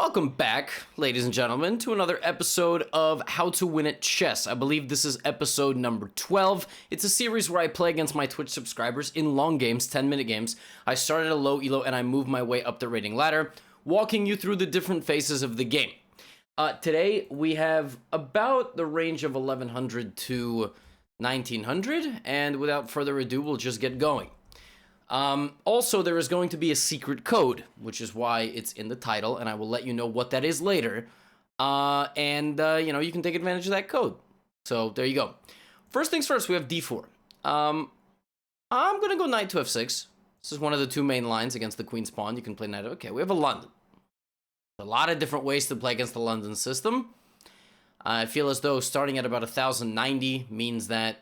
Welcome back, ladies and gentlemen, to another episode of How to Win at Chess. I believe this is episode number 12. It's a series where I play against my Twitch subscribers in long games, 10-minute games. I started at a low elo and I moved my way up the rating ladder, walking you through the different phases of the game. Today, we have about the range of 1100 to 1900, and without further adu, we'll just get going. Also, there is going to be a secret code, which is why it's in the title, and I will let you know what that is later. You know, you can take advantage of that code. So, there you go. First things first, we have d4. I'm going to go knight to f6. This is one of the two main lines against the queen's pawn. You can play knight. Okay, we have a London. A lot of different ways to play against the London system. I feel as though starting at about 1090 means that,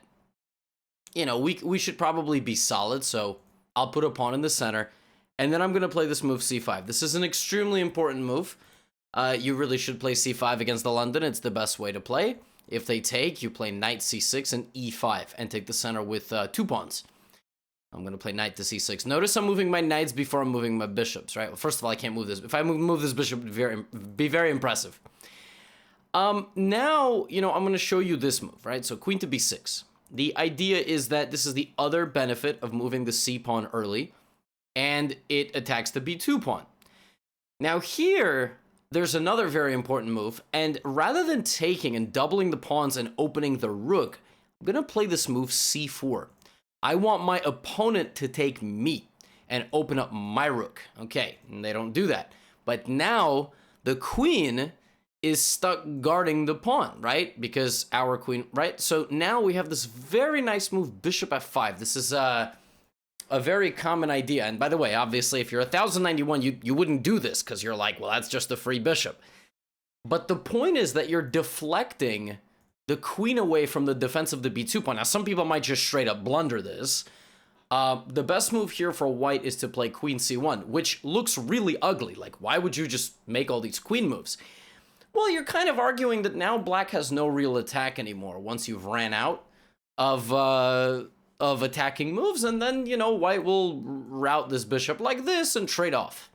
you know, we should probably be solid, so I'll put a pawn in the center, and then I'm going to play this move c5. This is an extremely important move. You really should play c5 against the London. It's the best way to play. If they take, you play knight c6 and e5, and take the center with two pawns. I'm going to play knight to c6. Notice I'm moving my knights before I'm moving my bishops, right? Well, first of all, I can't move this. If I move this bishop, it would be very impressive. Now, you know, I'm going to show you this move, right? So queen to b6. The idea is that this is the other benefit of moving the c pawn early, and it attacks the b2 pawn. Now here, there's another very important move, and rather than taking and doubling the pawns and opening the rook, I'm going to play this move c4. I want my opponent to take me and open up my rook. Okay, and they don't do that. But now, the queen is stuck guarding the pawn, right? Because our queen, right? So now we have this very nice move, bishop f5. This is a very common idea. And by the way, obviously, if you're 1091, you wouldn't do this because you're like, well, that's just a free bishop. But the point is that you're deflecting the queen away from the defense of the b2 pawn. Now, some people might just straight up blunder this. The best move here for white is to play queen c1, which looks really ugly. Like, why would you just make all these queen moves? Well, you're kind of arguing that now black has no real attack anymore once you've ran out of attacking moves, and then, you know, white will route this bishop like this and trade off.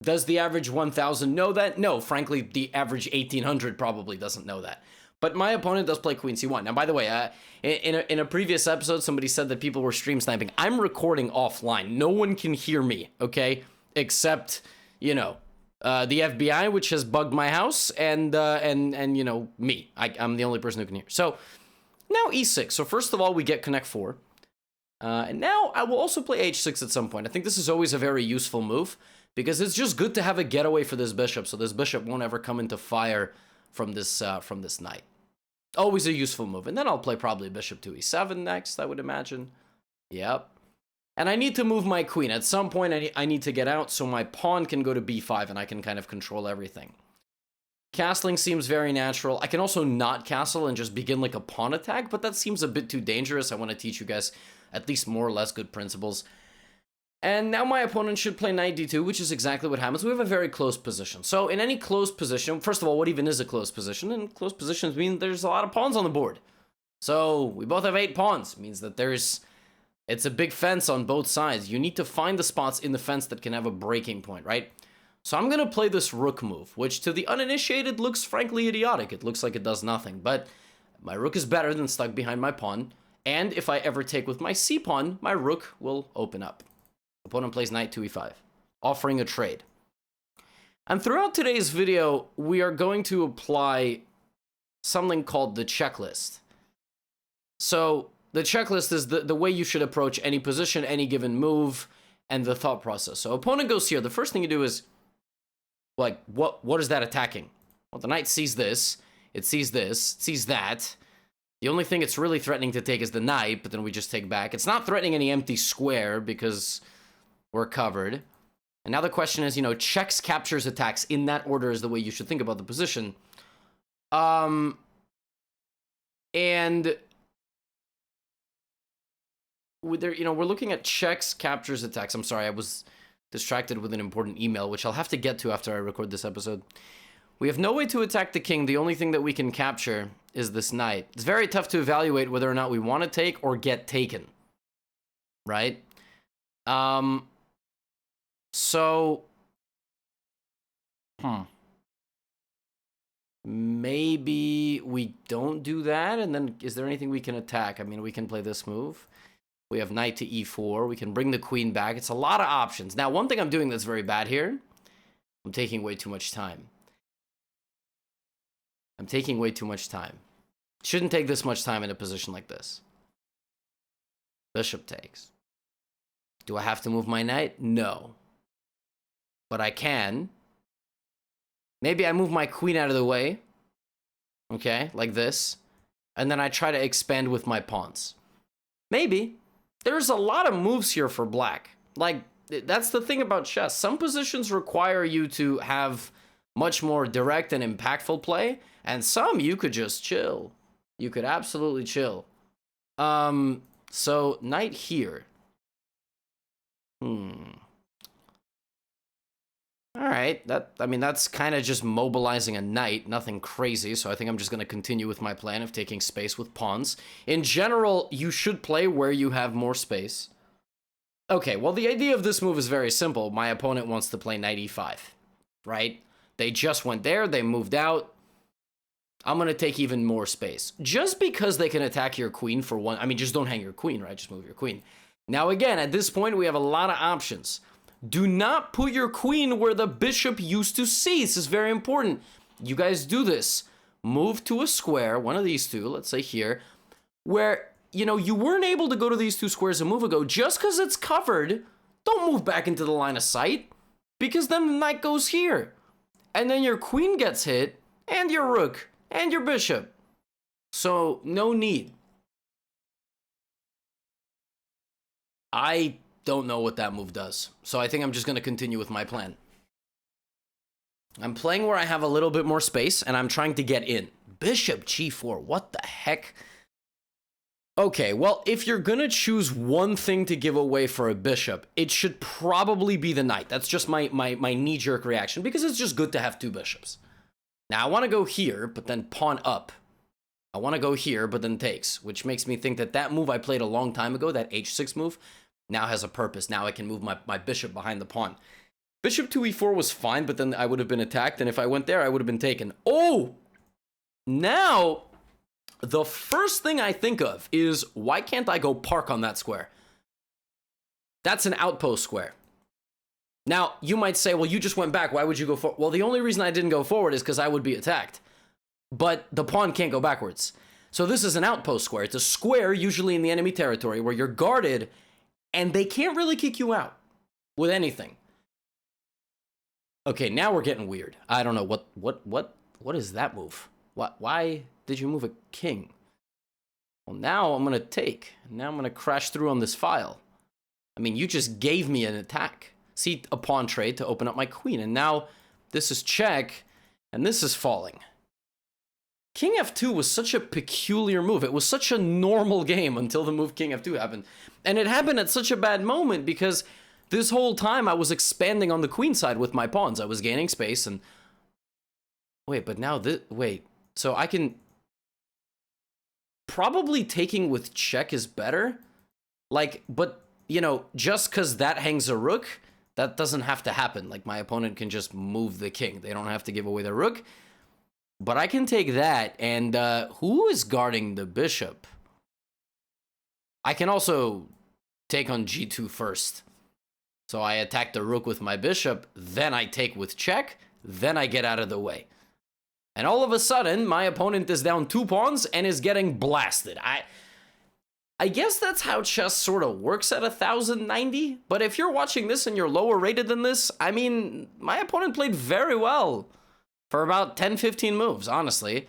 Does the average 1000 know that? No, frankly, the average 1800 probably doesn't know that. But my opponent does play queen c1. Now, by the way, in a previous episode, somebody said that people were stream sniping. I'm recording offline. No one can hear me, okay? Except, you know, the FBI, which has bugged my house, and you know, me. I'm the only person who can hear. So, now e6. So first of all, we get connect 4. And now I will also play h6 at some point. I think this is always a very useful move, because it's just good to have a getaway for this bishop, so this bishop won't ever come into fire from this knight. Always a useful move. And then I'll play probably bishop to e7 next, I would imagine. Yep. And I need to move my queen. At some point, I need to get out so my pawn can go to b5 and I can kind of control everything. Castling seems very natural. I can also not castle and just begin like a pawn attack, but that seems a bit too dangerous. I want to teach you guys at least more or less good principles. And now my opponent should play knight d2, which is exactly what happens. We have a very close position. So in any close position, first of all, what even is a close position? And close positions mean there's a lot of pawns on the board. So we both have 8 pawns. It means that it's a big fence on both sides. You need to find the spots in the fence that can have a breaking point, right? So I'm going to play this rook move, which to the uninitiated looks frankly idiotic. It looks like it does nothing, but my rook is better than stuck behind my pawn. And if I ever take with my c pawn, my rook will open up. Opponent plays knight to e5, offering a trade. And throughout today's video, we are going to apply something called the checklist. So the checklist is the way you should approach any position, any given move, and the thought process. So opponent goes here. The first thing you do is, like, what is that attacking? Well, the knight sees this, it sees this, it sees that. The only thing it's really threatening to take is the knight, but then we just take back. It's not threatening any empty square because we're covered. And now the question is, you know, checks, captures, attacks. In that order is the way you should think about the position. And there, you know, we're looking at checks, captures, attacks. I'm sorry, I was distracted with an important email, which I'll have to get to after I record this episode. We have no way to attack the king. The only thing that we can capture is this knight. It's very tough to evaluate whether or not we want to take or get taken, right? So Maybe we don't do that, and then is there anything we can attack? I mean, we can play this move. We have knight to e4. We can bring the queen back. It's a lot of options. Now, one thing I'm doing that's very bad here, I'm taking way too much time. I'm taking way too much time. Shouldn't take this much time in a position like this. Bishop takes. Do I have to move my knight? No. But I can. Maybe I move my queen out of the way. Okay, like this. And then I try to expand with my pawns. Maybe. There's a lot of moves here for black. Like, that's the thing about chess. Some positions require you to have much more direct and impactful play. And some, you could just chill. You could absolutely chill. So, knight here. Alright, that's kind of just mobilizing a knight, nothing crazy, so I think I'm just going to continue with my plan of taking space with pawns. In general, you should play where you have more space. Okay, well, the idea of this move is very simple. My opponent wants to play knight e5, right? They just went there, they moved out. I'm going to take even more space. Just because they can attack your queen for one... I mean, just don't hang your queen, right? Just move your queen. Now, again, at this point, we have a lot of options. Do not put your queen where the bishop used to see. This is very important. You guys do this. Move to a square, one of these two, let's say here, where, you know, you weren't able to go to these two squares a move ago. Just because it's covered, don't move back into the line of sight, because then the knight goes here. And then your queen gets hit, and your rook, and your bishop. So, no need. I don't know what that move does. So I think I'm just going to continue with my plan. I'm playing where I have a little bit more space, and I'm trying to get in. Bishop g4, what the heck? Okay, well, if you're going to choose one thing to give away for a bishop, it should probably be the knight. That's just my knee-jerk reaction, because it's just good to have two bishops. Now, I want to go here, but then pawn up. I want to go here, but then takes, which makes me think that that move I played a long time ago, that h6 move, now has a purpose. Now I can move my bishop behind the pawn. Bishop to e4 was fine, but then I would have been attacked, and if I went there, I would have been taken. Oh! Now, the first thing I think of is, why can't I go park on that square? That's an outpost square. Now, you might say, well, you just went back. Why would you go forward? Well, the only reason I didn't go forward is because I would be attacked. But the pawn can't go backwards. So this is an outpost square. It's a square, usually in the enemy territory, where you're guarded, and they can't really kick you out with anything. Okay, now we're getting weird. I don't know, what is that move? Why did you move a king? Well, now I'm going to take. Now I'm going to crash through on this file. I mean, you just gave me an attack. See, a pawn trade to open up my queen. And now this is check, and this is falling. King f2 was such a peculiar move. It was such a normal game until the move king f2 happened. And it happened at such a bad moment because this whole time I was expanding on the queen side with my pawns. I was gaining space and... Wait, but now this... Wait, so I can... Probably taking with check is better. Like, but, you know, just because that hangs a rook, that doesn't have to happen. Like, my opponent can just move the king. They don't have to give away the rook. But I can take that, and who is guarding the bishop? I can also take on g2 first. So I attack the rook with my bishop, then I take with check, then I get out of the way. And all of a sudden, my opponent is down 2 pawns and is getting blasted. I guess that's how chess sort of works at 1090, but if you're watching this and you're lower rated than this, I mean, my opponent played very well. For about 10-15 moves, honestly.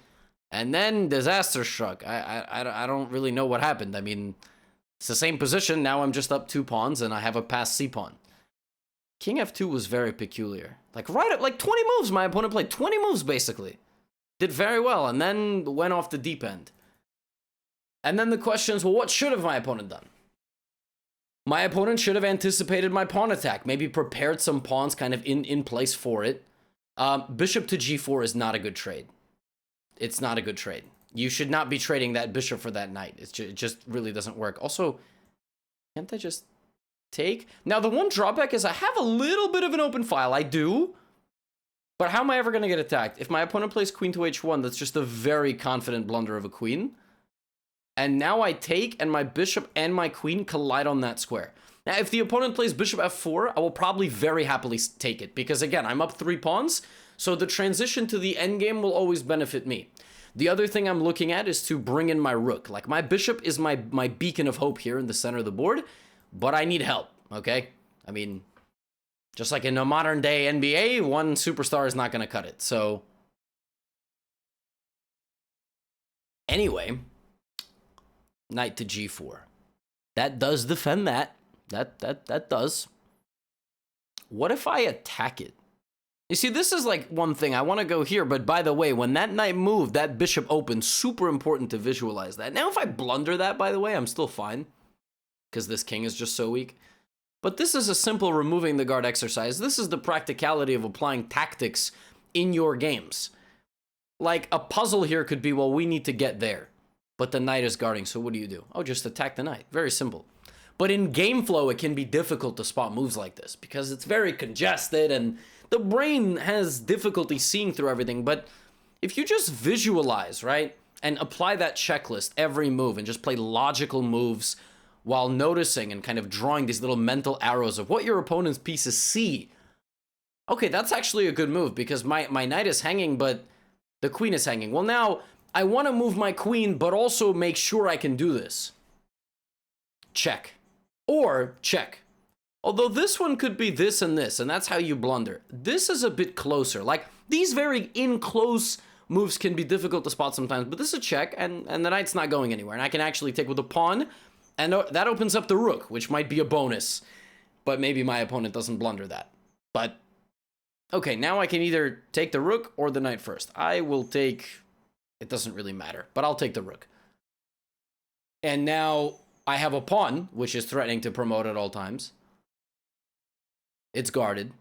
And then disaster struck. I don't really know what happened. I mean, it's the same position. Now I'm just up 2 pawns and I have a passed c-pawn. King f2 was very peculiar. Like, right at, like, 20 moves my opponent played. 20 moves, basically. Did very well and then went off the deep end. And then the question is, well, what should have my opponent done? My opponent should have anticipated my pawn attack. Maybe prepared some pawns kind of in place for it. Bishop to g4 is not a good trade. It's not a good trade. You should not be trading that bishop for that knight. It just really doesn't work. Also, can't I just take? Now, the one drawback is I have a little bit of an open file. I do. But how am I ever going to get attacked? If my opponent plays queen to h1, that's just a very confident blunder of a queen. And now I take, and my bishop and my queen collide on that square. Now, if the opponent plays bishop f4, I will probably very happily take it. Because again, I'm up 3 pawns, so the transition to the endgame will always benefit me. The other thing I'm looking at is to bring in my rook. Like, my bishop is my beacon of hope here in the center of the board, but I need help, okay? I mean, just like in a modern day NBA, one superstar is not going to cut it. So, anyway, knight to g4. That does defend that. That does. What if I attack it? You see, this is like one thing. I want to go here, but by the way, when that knight moved, that bishop opened. Super important to visualize that. Now, if I blunder that, by the way, I'm still fine, because this king is just so weak. But this is a simple removing the guard exercise. This is the practicality of applying tactics in your games. Like, a puzzle here could be, well, we need to get there, but the knight is guarding, so what do? Oh, just attack the knight. Very simple. But in game flow, it can be difficult to spot moves like this, because it's very congested, and the brain has difficulty seeing through everything. But if you just visualize, right, and apply that checklist every move and just play logical moves while noticing and kind of drawing these little mental arrows of what your opponent's pieces see. Okay, that's actually a good move, because my knight is hanging, but the queen is hanging. Well, now I want to move my queen, but also make sure I can do this. Check. Or check. Although this one could be this, and that's how you blunder. This is a bit closer. Like, these very in-close moves can be difficult to spot sometimes, but this is a check, and the knight's not going anywhere. And I can actually take with a pawn, and that opens up the rook, which might be a bonus. But maybe my opponent doesn't blunder that. But, okay, now I can either take the rook or the knight first. I will take... It doesn't really matter, but I'll take the rook. And now I have a pawn, which is threatening to promote at all times. It's guarded,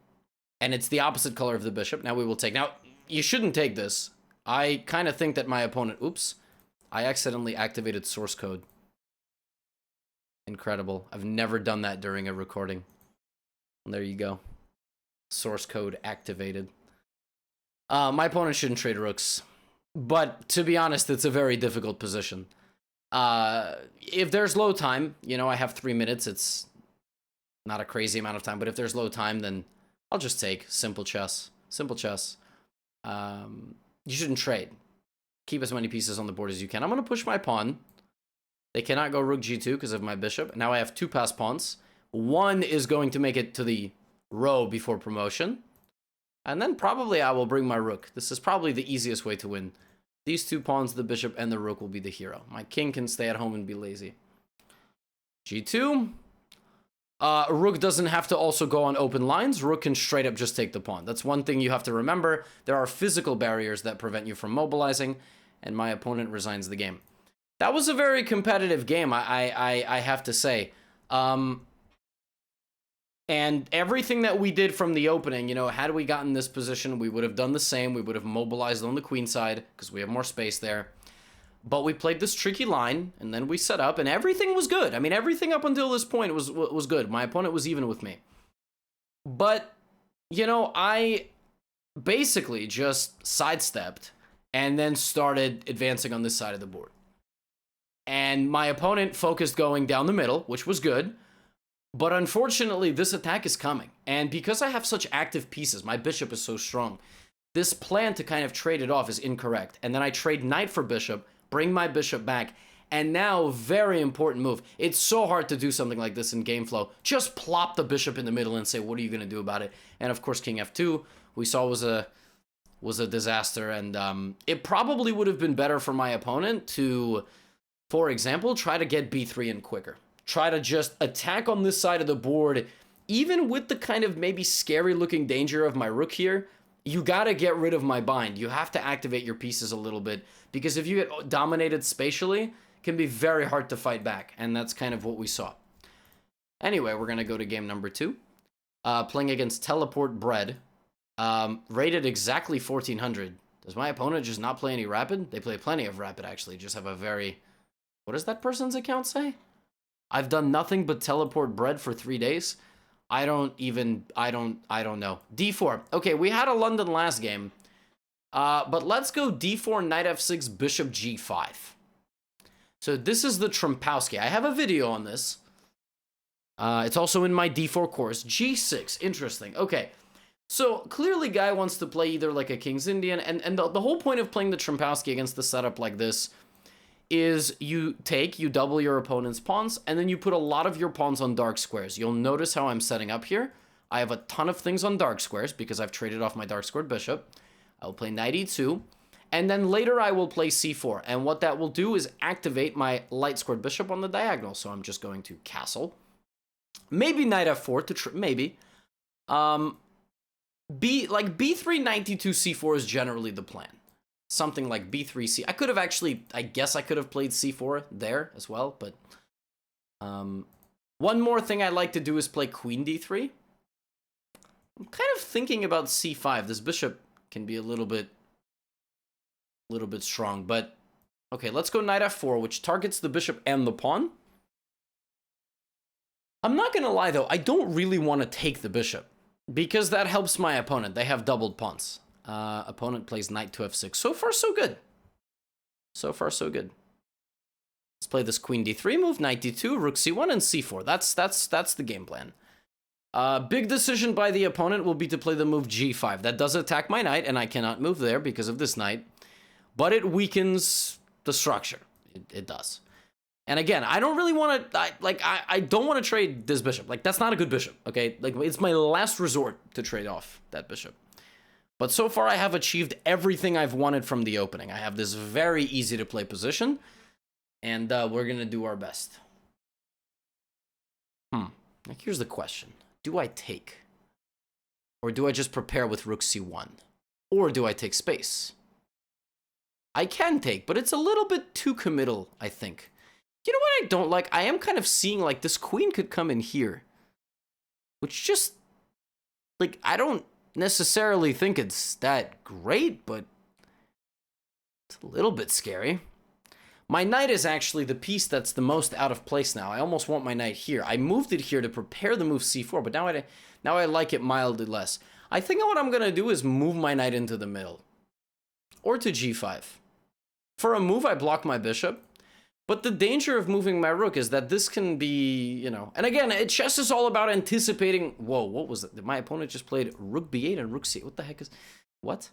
and it's the opposite color of the bishop. Now we will take. Now, you shouldn't take this. I kind of think that my opponent... Oops. I accidentally activated source code. Incredible. I've never done that during a recording. And there you go. Source code activated. My opponent shouldn't trade rooks. But, to be honest, it's a very difficult position. If there's low time, you know, I have 3 minutes. It's not a crazy amount of time, but if there's low time, then I'll just take simple chess. Simple chess. You shouldn't trade. Keep as many pieces on the board as you can. I'm going to push my pawn. They cannot go rook g2 because of my bishop. Now I have 2 passed pawns. One is going to make it to the row before promotion. And then probably I will bring my rook. This is probably the easiest way to win. These 2 pawns, the bishop and the rook, will be the hero. My king can stay at home and be lazy. g2. Rook doesn't have to also go on open lines. Rook can straight up just take the pawn. That's one thing you have to remember. There are physical barriers that prevent you from mobilizing, and my opponent resigns the game. That was a very competitive game, I have to say. And everything that we did from the opening, you know, had we gotten this position, we would have done the same. We would have mobilized on the queen side because we have more space there. But we played this tricky line, and then we set up, and everything was good. I mean, everything up until this point was good. My opponent was even with me. But, you know, I basically just sidestepped and then started advancing on this side of the board. And my opponent focused going down the middle, which was good. But unfortunately, this attack is coming. And because I have such active pieces, my bishop is so strong, this plan to kind of trade it off is incorrect. And then I trade knight for bishop, bring my bishop back, and now, very important move. It's so hard to do something like this in game flow. Just plop the bishop in the middle and say, what are you going to do about it? And of course, king f2, we saw was a disaster. And it probably would have been better for my opponent to, for example, try to get b3 in quicker. Try to just attack on this side of the board, even with the kind of maybe scary looking danger of my rook here. You gotta get rid of my bind. You have to activate your pieces a little bit, because if you get dominated spatially, it can be very hard to fight back, and that's kind of what we saw. Anyway, we're gonna go to game number 2. Playing against Teleport Bread, rated exactly 1400. Does my opponent just not play any rapid? They play plenty of rapid, actually. Just have a very... What does that person's account say? I've done nothing but teleport bread for 3 days. I don't know. D4. Okay, we had a London last game. But let's go D4, knight F6, bishop G5. So this is the Trompowsky. I have a video on this. It's also in my D4 course. G6, interesting. Okay, so clearly guy wants to play either like a King's Indian, and the whole point of playing the Trompowsky against the setup like this is you double your opponent's pawns, and then you put a lot of your pawns on dark squares. You'll notice how I'm setting up here. I have a ton of things on dark squares because I've traded off my dark squared bishop. I will play knight e2, and then later I will play c4, and what that will do is activate my light squared bishop on the diagonal. So I'm just going to castle. Maybe knight f4 to maybe. B3, knight d2, c4 is generally the plan. Something like b3, c. I could have actually, I guess I could have played c4 there as well, but one more thing I like to do is play queen d3. I'm kind of thinking about c5. This bishop can be a little bit strong, but okay, let's go knight f4, which targets the bishop and the pawn. I'm not gonna lie though, I don't really want to take the bishop because that helps my opponent. They have doubled pawns. Opponent plays knight to f6. So far, so good. So far, so good. Let's play this queen d3 move, knight d2, rook c1, and c4. That's the game plan. Big decision by the opponent will be to play the move g5. That does attack my knight, and I cannot move there because of this knight. But it weakens the structure. It does. And again, I don't really want to, I don't want to trade this bishop. Like, that's not a good bishop, okay? Like, it's my last resort to trade off that bishop. But so far, I have achieved everything I've wanted from the opening. I have this very easy to play position, and we're going to do our best. Like, here's the question. Do I take? Or do I just prepare with rook c1? Or do I take space? I can take, but it's a little bit too committal, I think. You know what I don't like? I am kind of seeing, like, this queen could come in here. Which just, like, I don't necessarily think it's that great, but it's a little bit scary. My knight is actually the piece that's the most out of place now. I almost want my knight here. I moved it here to prepare the move c4, but now I like it mildly less. I think what I'm gonna do is move my knight into the middle, or to g5. For a move, I block my bishop, but the danger of moving my rook is that this can be, you know, and again, chess is all about anticipating. Whoa, what was it? My opponent just played rook b8 and rook c. What the heck is, what?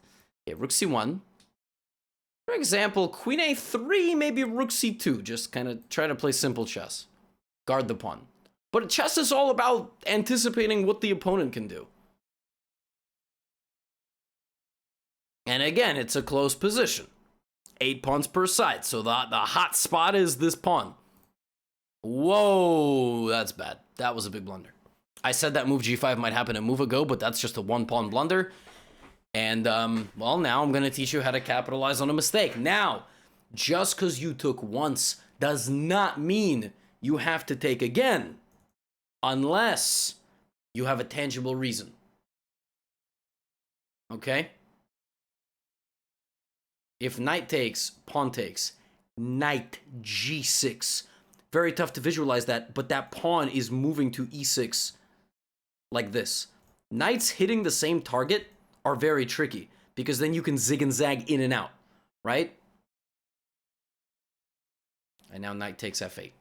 Okay, rook c1. For example, queen a3, maybe rook c2. Just kind of try to play simple chess. Guard the pawn. But chess is all about anticipating what the opponent can do. And again, it's a close position. 8 pawns per side, so the hot spot is this pawn. Whoa, that's bad. That was a big blunder. I said that move g5 might happen a move ago, but that's just a 1-pawn blunder. And, well, now I'm going to teach you how to capitalize on a mistake. Now, just because you took once does not mean you have to take again, unless you have a tangible reason. Okay? If knight takes, pawn takes, knight g6. Very tough to visualize that, but that pawn is moving to e6 like this. Knights hitting the same target are very tricky, because then you can zig and zag in and out, right? And now knight takes f8.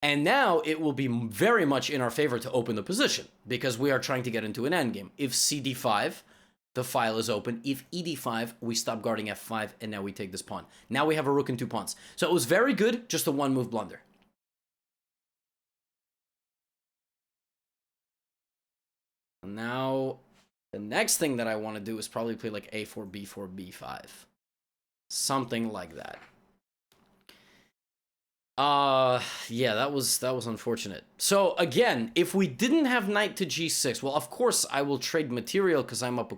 And now it will be very much in our favor to open the position, because we are trying to get into an endgame. If cd5, the file is open. If ed5, we stop guarding f5, and now we take this pawn. Now we have a rook and 2 pawns. So it was very good, just a 1-move blunder. Now, the next thing that I want to do is probably play like a4, b4, b5. Something like that. Yeah, that was unfortunate. So again, if we didn't have knight to g6, well, of course I will trade material because I'm up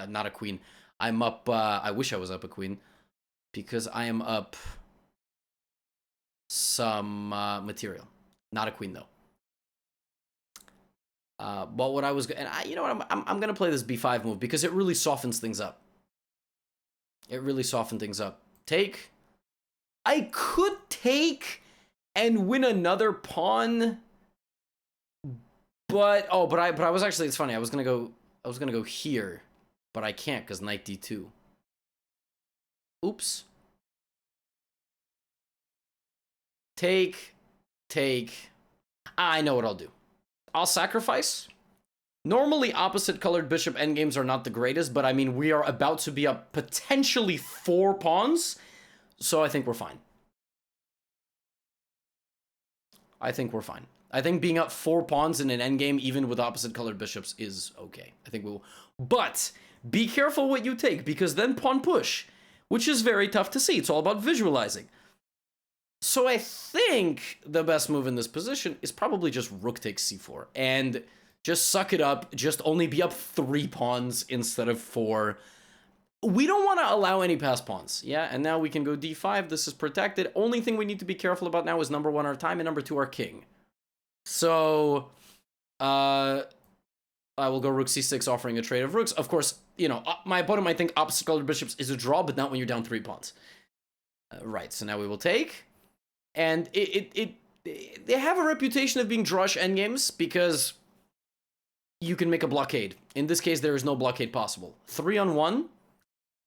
not a queen. I'm up, I wish I was up a queen, because I am up some material. Not a queen though. But what I was, and you know what, I'm gonna play this b5 move because it really softens things up. It really softened things up. Take. I could take and win another pawn, But I was actually, it's funny. I was gonna go here, but I can't because knight d2. Oops. Take. I know what I'll do. I'll sacrifice. Normally, opposite colored bishop endgames are not the greatest, but I mean, we are about to be up potentially 4 pawns, so I think we're fine. I think being up 4 pawns in an endgame, even with opposite colored bishops, is okay. I think we'll... But be careful what you take, because then pawn push, which is very tough to see. It's all about visualizing. So I think the best move in this position is probably just rook takes c4, and just suck it up, just only be up 3 pawns instead of 4. We don't want to allow any pass pawns, yeah? And now we can go d5, this is protected. Only thing we need to be careful about now is number 1, our time, and number 2, our king. So, I will go rook c6, offering a trade of rooks. Of course, you know, my opponent might think opposite colored bishops is a draw, but not when you're down 3 pawns. Right, so now we will take. And they have a reputation of being drawish endgames because you can make a blockade. In this case, there is no blockade possible. 3-on-1.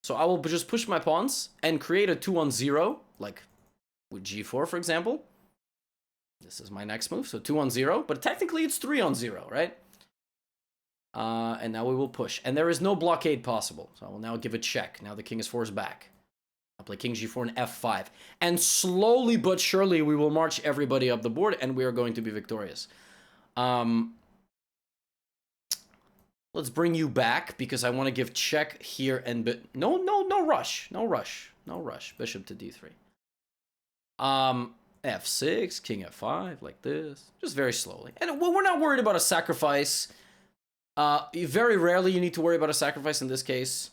So I will just push my pawns and create a 2-on-0, like with g4, for example. This is my next move, so 2-on-0, but technically it's 3-on-0, right? And now we will push. And there is no blockade possible, so I will now give a check. Now the king is forced back. I'll play king g4 and f5. And slowly but surely, we will march everybody up the board, and we are going to be victorious. Let's bring you back, because I want to give check here and... No rush. Bishop to d3. f6, king f5, like this. Just very slowly. And we're not worried about a sacrifice. Very rarely you need to worry about a sacrifice in this case.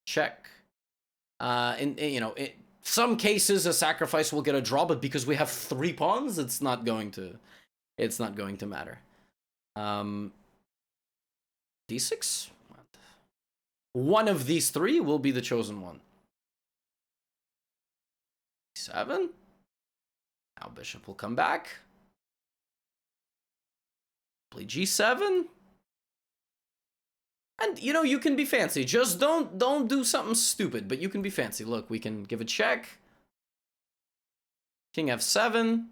Check. In some cases a sacrifice will get a draw, but because we have 3 pawns, it's not going to matter. d6. One of these 3 will be the chosen one. 7. Now bishop will come back. Play g7. And, you know, you can be fancy. Just don't do something stupid, but you can be fancy. Look, we can give a check. King f7.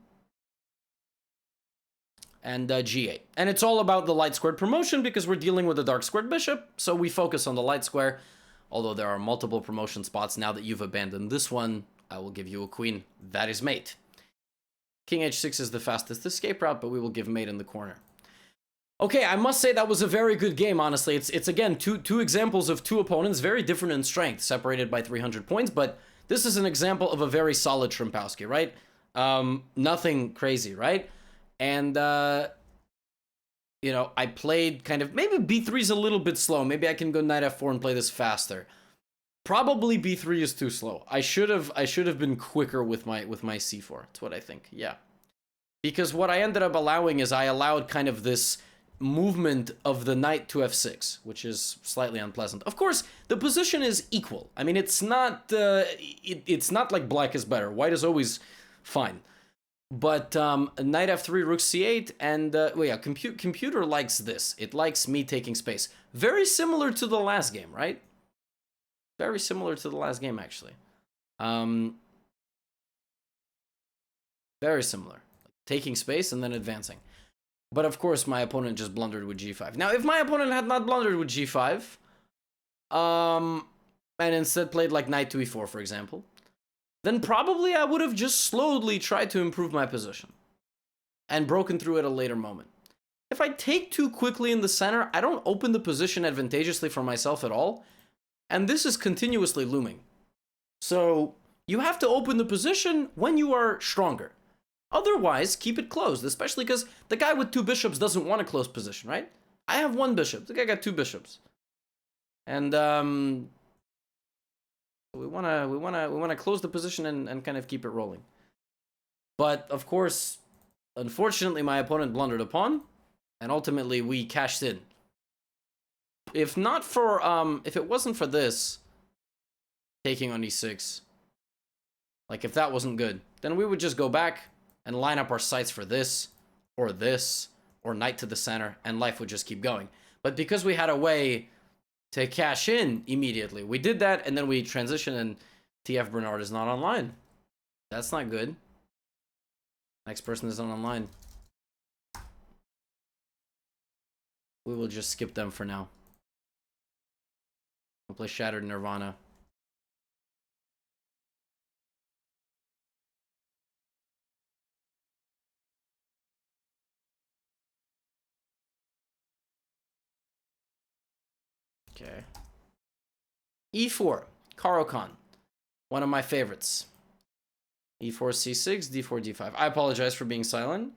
And g8. And it's all about the light squared promotion because we're dealing with a dark squared bishop, so we focus on the light square. Although there are multiple promotion spots, now that you've abandoned this one, I will give you a queen. That is mate. King h6 is the fastest escape route, but we will give mate in the corner. Okay, I must say that was a very good game, honestly. It's again, two examples of 2 opponents, very different in strength, separated by 300 points, but this is an example of a very solid Shrimpowski, right? Nothing crazy, right? And, you know, I played kind of, maybe b3 is a little bit slow. Maybe I can go knight f4 and play this faster. Probably b3 is too slow. I should have been quicker with my c4. That's what I think, yeah. Because what I ended up allowing is I allowed kind of this movement of the knight to f6, which is slightly unpleasant. Of course, the position is equal. I mean, it's not it's not like black is better. White is always fine. But knight f3, rook c8, and well, yeah, computer likes this. It likes me taking space. Very similar to the last game, right? Very similar to the last game, actually. Very similar. Taking space and then advancing. But of course, my opponent just blundered with g5. Now, if my opponent had not blundered with g5, and instead played like knight to e4, for example, then probably I would have just slowly tried to improve my position and broken through at a later moment. If I take too quickly in the center, I don't open the position advantageously for myself at all, and this is continuously looming. So you have to open the position when you are stronger. Otherwise, keep it closed, especially because the guy with 2 bishops doesn't want a closed position, right? I have 1 bishop. The guy got 2 bishops. And we wanna close the position and kind of keep it rolling. But of course, unfortunately, my opponent blundered a pawn, and ultimately we cashed in. If not for if it wasn't for this taking on e6, like if that wasn't good, then we would just go back and line up our sights for this, or this, or knight to the center, and life would just keep going. But because we had a way to cash in immediately, we did that, and then we transitioned, and TF Bernard is not online. That's not good. Next person is not online. We will just skip them for now. We'll play Shattered Nirvana. Okay. E4, Caro-Kann. One of my favorites. E4, C6, D4, D5. I apologize for being silent.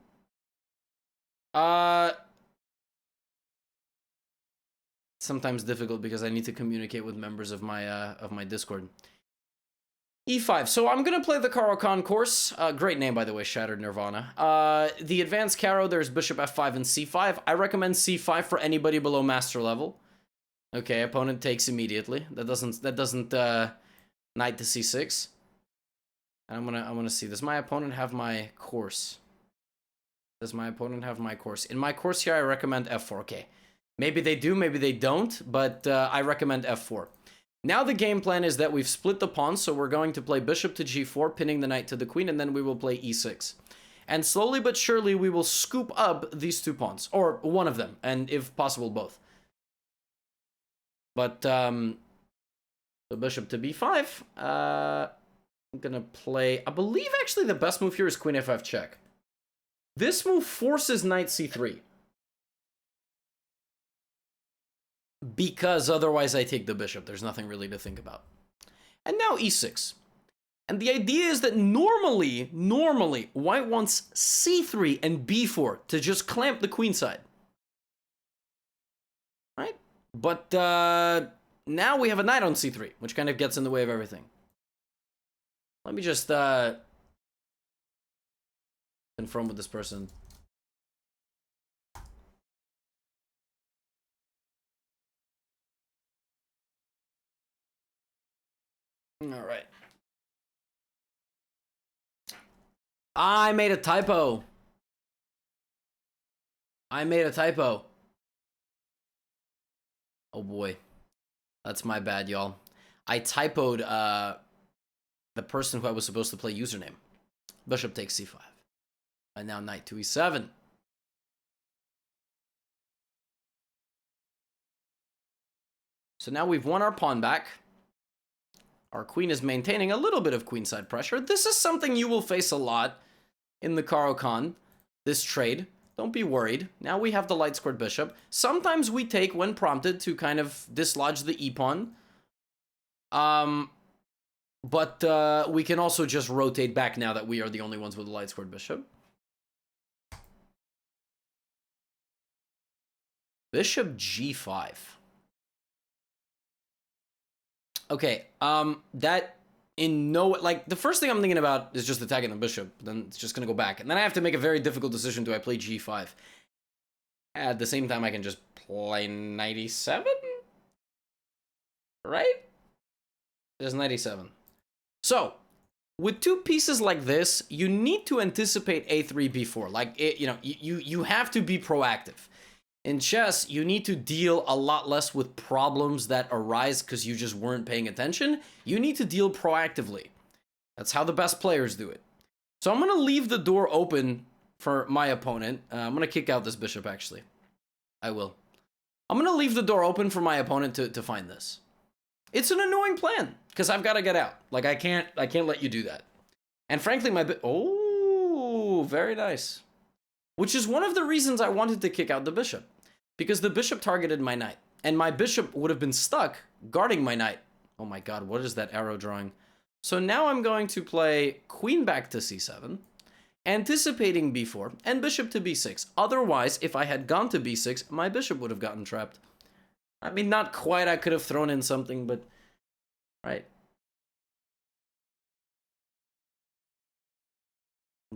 Sometimes difficult because I need to communicate with members of my Discord. E5. So I'm gonna play the Caro-Kann course. Great name, by the way, Shattered Nirvana. The advanced Caro, there's Bishop F5 and C5. I recommend C5 for anybody below master level. Okay, opponent takes immediately. That doesn't knight to C6. And I wanna see. Does my opponent have my course? Does my opponent have my course? In my course here, I recommend F4. Okay. Maybe they do, maybe they don't, but I recommend F4. Now the game plan is that we've split the pawns, so we're going to play bishop to G4, pinning the knight to the queen, and then we will play E6. And slowly but surely, we will scoop up these two pawns, or one of them, and if possible, both. But, the bishop to B5, I'm gonna play, I believe actually the best move here is Queen F5 check. This move forces Knight C3. Because otherwise I take the bishop. There's nothing really to think about. And now E6. And the idea is that normally, white wants C3 and B4 to just clamp the queen side. Right? But now we have a knight on C3, which kind of gets in the way of everything. Let me just confirm with this person. All right. I made a typo. Oh boy. That's my bad, y'all. I typoed the person who I was supposed to play username. Bishop takes C5. And now knight to E7. So now we've won our pawn back. Our queen is maintaining a little bit of queenside pressure. This is something you will face a lot in the Caro-Kann, this trade. Don't be worried. Now we have the light squared bishop. Sometimes we take when prompted to kind of dislodge the e-pawn. But we can also just rotate back now that we are the only ones with the light squared bishop. Bishop G5. Okay, that in no, like, the first thing I'm thinking about is just attacking the bishop, then it's just gonna go back. And then I have to make a very difficult decision. Do I play G5? At the same time, I can just play 97? Right? There's 97. So, with two pieces like this, you need to anticipate A3, B4. Like, you have to be proactive. In chess, you need to deal a lot less with problems that arise because you just weren't paying attention. You need to deal proactively. That's how the best players do it. So I'm going to leave the door open for my opponent. I'm going to kick out this bishop, actually. I will. I'm going to leave the door open for my opponent to find this. It's an annoying plan because I've got to get out. Like, I can't let you do that. And frankly, oh, very nice. Which is one of the reasons I wanted to kick out the bishop. Because the bishop targeted my knight. And my bishop would have been stuck guarding my knight. Oh my god, what is that arrow drawing? So now I'm going to play queen back to c7, anticipating b4, and bishop to b6. Otherwise, if I had gone to b6, my bishop would have gotten trapped. I mean, not quite. I could have thrown in something, but... Right.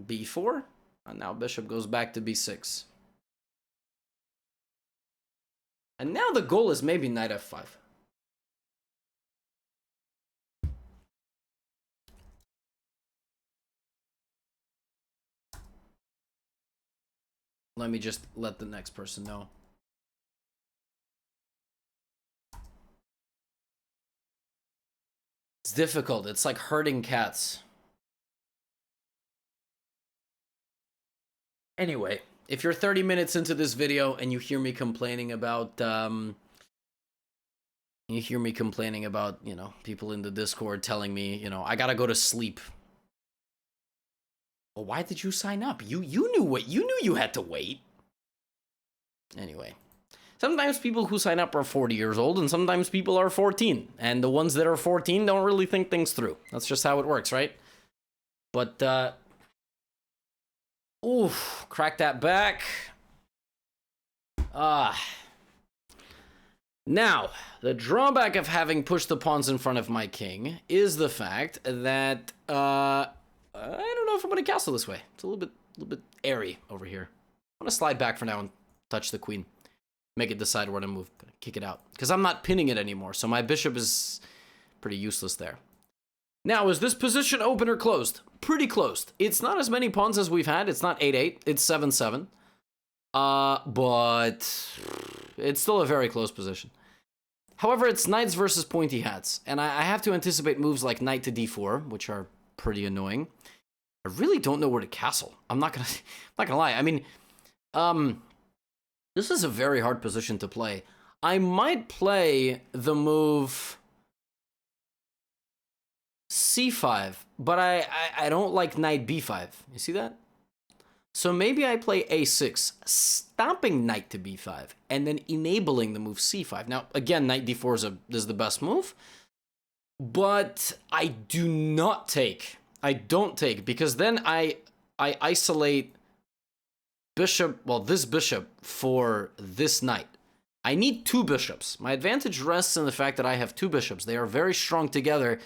b4. And now bishop goes back to b6. And now the goal is maybe knight f5. Let me just let the next person know. It's difficult. It's like herding cats. Anyway, if you're 30 minutes into this video and you hear me complaining about, you know, people in the Discord telling me, you know, I gotta go to sleep. Well, why did you sign up? You knew you had to wait. Anyway. Sometimes people who sign up are 40 years old, and sometimes people are 14. And the ones that are 14 don't really think things through. That's just how it works, right? But, oof, crack that back. Now, the drawback of having pushed the pawns in front of my king is the fact that, I don't know if I'm going to castle this way. It's a little bit airy over here. I'm going to slide back for now and touch the queen. Make it decide where to move. Gonna kick it out. Because I'm not pinning it anymore, so my bishop is pretty useless there. Now, is this position open or closed? Pretty closed. It's not as many pawns as we've had. It's not 8-8. It's 7-7. But it's still a very close position. However, it's knights versus pointy hats. And I have to anticipate moves like knight to d4, which are pretty annoying. I really don't know where to castle. I'm not gonna lie. I mean, this is a very hard position to play. I might play the move c5, but I don't like knight b5. You see that? So maybe I play a6, stopping knight to b5, and then enabling the move c5. Now, again, knight d4 is the best move, but I don't take, because then I isolate bishop, well, this bishop for this knight. I need two bishops. My advantage rests in the fact that I have two bishops. They are very strong together.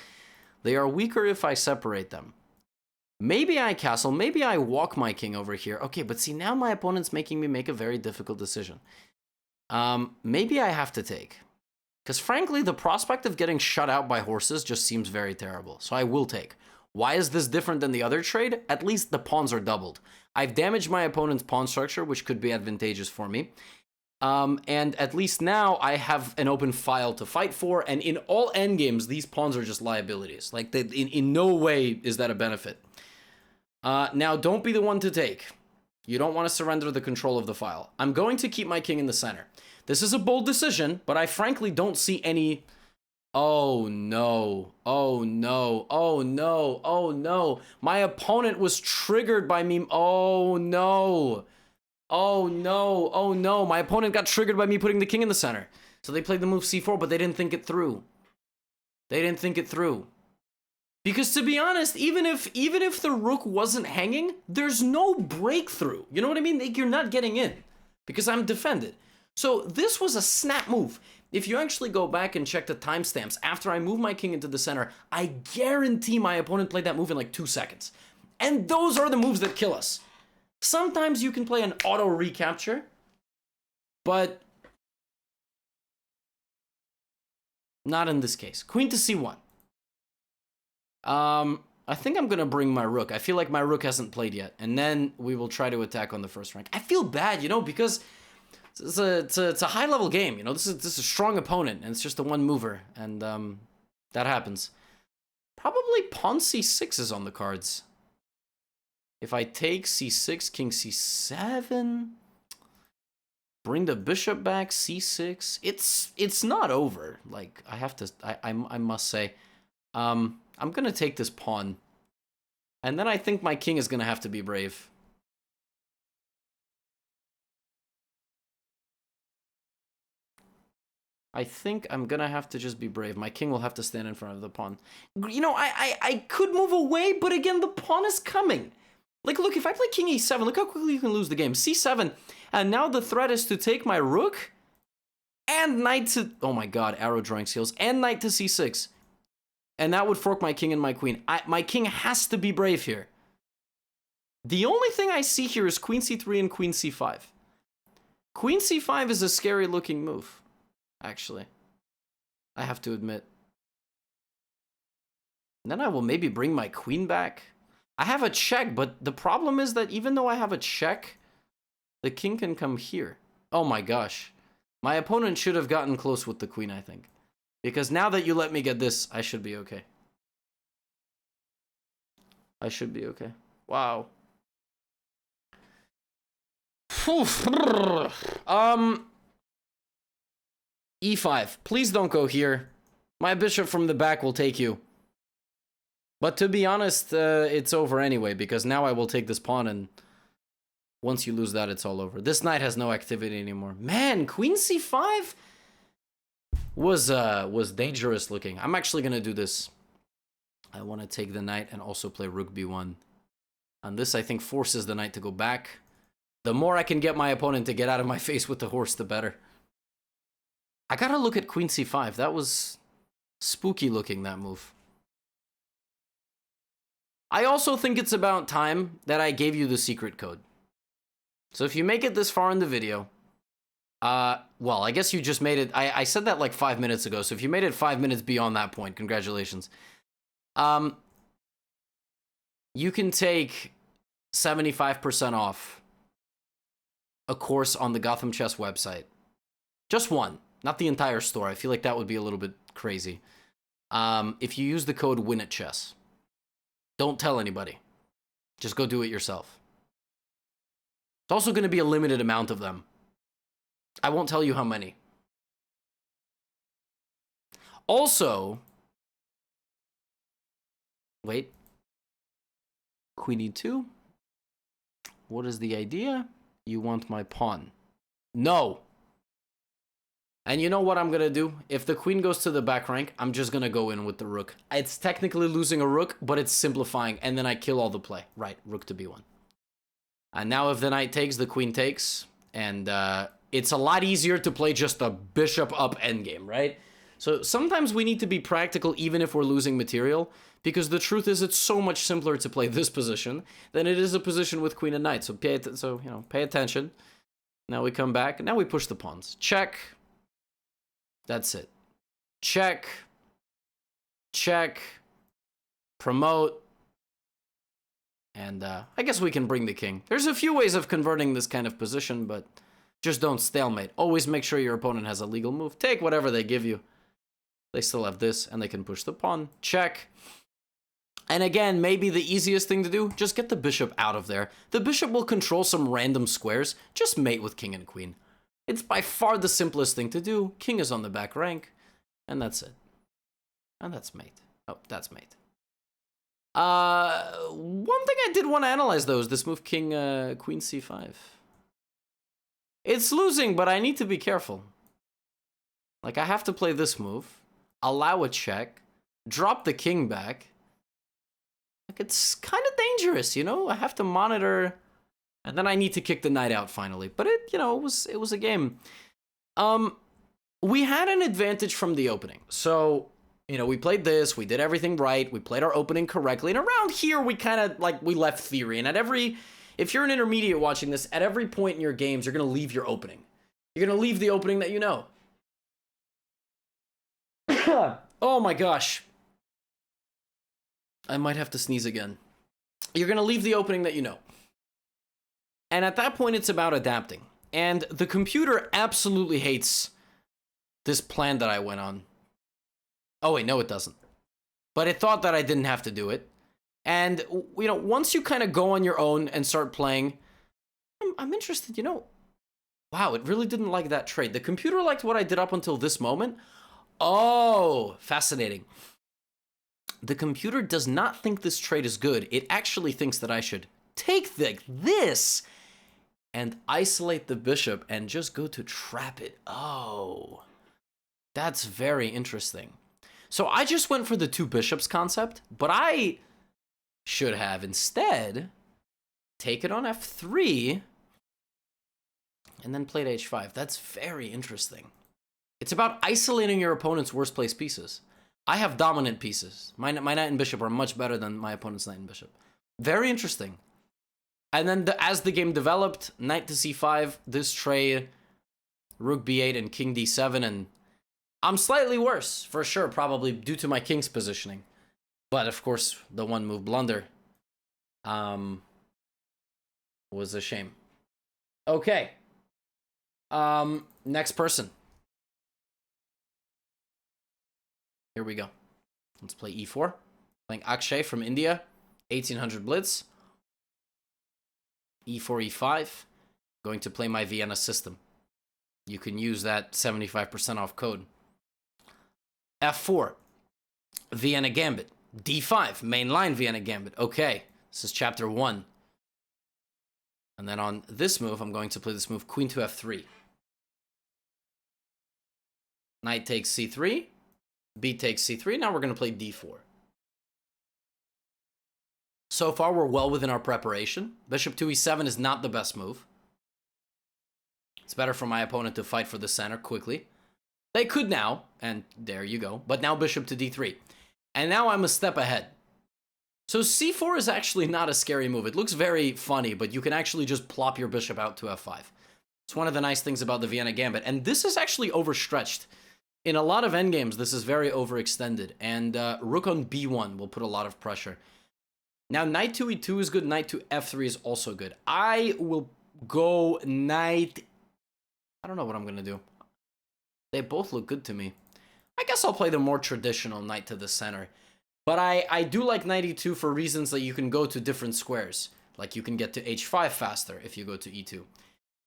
They are weaker if I separate them. Maybe I castle, maybe I walk my king over here. Okay, but see, now my opponent's making me make a very difficult decision. Maybe I have to take. Because frankly, the prospect of getting shut out by horses just seems very terrible. So I will take. Why is this different than the other trade? At least the pawns are doubled. I've damaged my opponent's pawn structure, which could be advantageous for me. And at least now I have an open file to fight for. And in all endgames, these pawns are just liabilities. Like, in no way is that a benefit. Now, don't be the one to take. You don't want to surrender the control of the file. I'm going to keep my king in the center. This is a bold decision, but I frankly don't see any... Oh no, oh no, oh no, oh no. My opponent was triggered by me. Oh no, oh no, oh no. My opponent got triggered by me putting the king in the center. So they played the move c4, but they didn't think it through. They didn't think it through. Because to be honest, even if the rook wasn't hanging, there's no breakthrough. You know what I mean? Like, you're not getting in because I'm defended. So this was a snap move. If you actually go back and check the timestamps, after I move my king into the center, I guarantee my opponent played that move in like 2 seconds. And those are the moves that kill us. Sometimes you can play an auto recapture, but not in this case. Queen to c1. I think I'm gonna bring my rook. I feel like my rook hasn't played yet, and then we will try to attack on the first rank. I feel bad, you know, because it's a high level game, you know. This is a strong opponent, and it's just a one mover, and that happens. Probably pawn c6 is on the cards. If I take c6, king c7, bring the bishop back, c6. It's not over. Like, I must say, I'm gonna take this pawn, and then I think my king is gonna have to be brave. I think I'm gonna have to just be brave. My king will have to stand in front of the pawn. You know, I could move away, but again, the pawn is coming. Like, look, if I play king e7, look how quickly you can lose the game. c7, and now the threat is to take my rook, and knight to... Oh my god, arrow drawing skills. And knight to c6. And that would fork my king and my queen. My king has to be brave here. The only thing I see here is queen c3 and queen c5. Queen c5 is a scary looking move, actually. I have to admit. And then I will maybe bring my queen back. I have a check, but the problem is that even though I have a check, The king can come here. Oh my gosh. My opponent should have gotten close with the queen, I think. Because now that you let me get this, I should be okay. I should be okay. Wow. E5. Please don't go here. My bishop from the back will take you. But to be honest, it's over anyway, because now I will take this pawn, and once you lose that, it's all over. This knight has no activity anymore. Man, queen c5 was dangerous looking. I'm actually going to do this. I want to take the knight and also play rook b1. And this, I think, forces the knight to go back. The more I can get my opponent to get out of my face with the horse, the better. I gotta look at queen c5. That was spooky looking, that move. I also think it's about time that I gave you the secret code. So if you make it this far in the video, well, I guess you just made it. I said that like 5 minutes ago. So if you made it 5 minutes beyond that point, congratulations. You can take 75% off a course on the Gothamchess website. Just one, not the entire store. I feel like that would be a little bit crazy. If you use the code WINATCHESS. Don't tell anybody. Just go do it yourself. It's also going to be a limited amount of them. I won't tell you how many. Also, wait. Queen e2. What is the idea? You want my pawn. No. And you know what I'm going to do? If the queen goes to the back rank, I'm just going to go in with the rook. It's technically losing a rook, but it's simplifying. And then I kill all the play. Right, rook to b1. And now if the knight takes, the queen takes. And it's a lot easier to play just a bishop up endgame, right? So sometimes we need to be practical even if we're losing material. Because the truth is it's so much simpler to play this position than it is a position with queen and knight. So, pay attention. Now we come back. Now we push the pawns. Check. That's it. Check. Check. Promote. And I guess we can bring the king. There's a few ways of converting this kind of position, but just don't stalemate. Always make sure your opponent has a legal move. Take whatever they give you. They still have this, and they can push the pawn. Check. And again, maybe the easiest thing to do, just get the bishop out of there. The bishop will control some random squares. Just mate with king and queen. It's by far the simplest thing to do. King is on the back rank, and that's it. And that's mate. Oh, that's mate. One thing I did want to analyze, though, is this move king, queen c5. It's losing, but I need to be careful. Like, I have to play this move, allow a check, drop the king back. Like, it's kind of dangerous, you know? I have to monitor, and then I need to kick the knight out finally. But it, you know, it was a game. We had an advantage from the opening. So, you know, we played this, we did everything right, we played our opening correctly, and around here we kind of, like, we left theory. And if you're an intermediate watching this, at every point in your games, you're going to leave your opening. You're going to leave the opening that you know. Oh my gosh. I might have to sneeze again. You're going to leave the opening that you know. And at that point, it's about adapting. And the computer absolutely hates this plan that I went on. Oh, wait, no, it doesn't. But it thought that I didn't have to do it. And, you know, once you kind of go on your own and start playing, I'm interested, you know. Wow, it really didn't like that trade. The computer liked what I did up until this moment. Oh, fascinating. The computer does not think this trade is good. It actually thinks that I should take this and isolate the bishop and just go to trap it. Oh, that's very interesting. So I just went for the two bishops concept, but I should have instead taken on f3 and then played h5. That's very interesting. It's about isolating your opponent's worst place pieces. I have dominant pieces. My knight and bishop are much better than my opponent's knight and bishop. Very interesting. And then as the game developed, knight to c5, this trade, rook b8 and king d7, and I'm slightly worse, for sure, probably due to my king's positioning. But, of course, the one-move blunder was a shame. Okay. Next person. Here we go. Let's play e4. Playing Akshay from India. 1800 Blitz. e4, e5. Going to play my Vienna system. You can use that 75% off code. f4. Vienna Gambit. d5. Mainline Vienna Gambit. Okay. This is chapter 1. And then on this move, I'm going to play this move, queen to f3. Knight takes c3. B takes c3. Now we're going to play d4. So far, we're well within our preparation. Bishop to e7 is not the best move. It's better for my opponent to fight for the center quickly. They could now, and there you go. But now bishop to d3. And now I'm a step ahead. So c4 is actually not a scary move. It looks very funny, but you can actually just plop your bishop out to f5. It's one of the nice things about the Vienna Gambit. And this is actually overstretched. In a lot of endgames, this is very overextended. And rook on b1 will put a lot of pressure. Now, knight to e2 is good. Knight to f3 is also good. I will go knight... I don't know what I'm going to do. They both look good to me. I guess I'll play the more traditional knight to the center. But I do like knight e2 for reasons that you can go to different squares. Like you can get to h5 faster if you go to e2.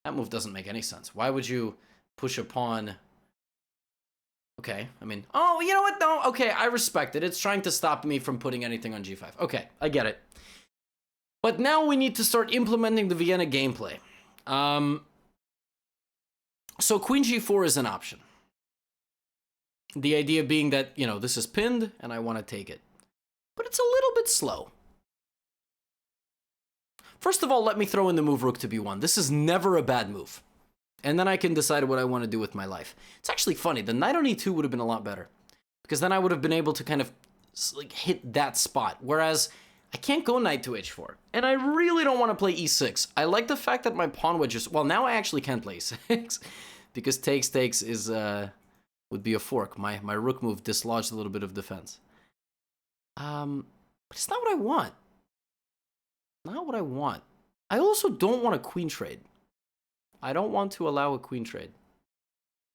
That move doesn't make any sense. Why would you push a pawn? Okay, I mean... Oh, you know what? No, okay, I respect it. It's trying to stop me from putting anything on g5. Okay, I get it. But now we need to start implementing the Vienna gameplay. So queen g4 is an option. The idea being that, you know, this is pinned and I want to take it. But it's a little bit slow. First of all, let me throw in the move rook to b1. This is never a bad move. And then I can decide what I want to do with my life. It's actually funny. The knight on e2 would have been a lot better. Because then I would have been able to kind of like hit that spot. Whereas I can't go knight to h4. And I really don't want to play e6. I like the fact that my pawn wedges... Well, now I actually can play e6. Because takes is... would be a fork. My rook move dislodged a little bit of defense. But it's not what I want. Not what I want. I also don't want a queen trade. I don't want to allow a queen trade.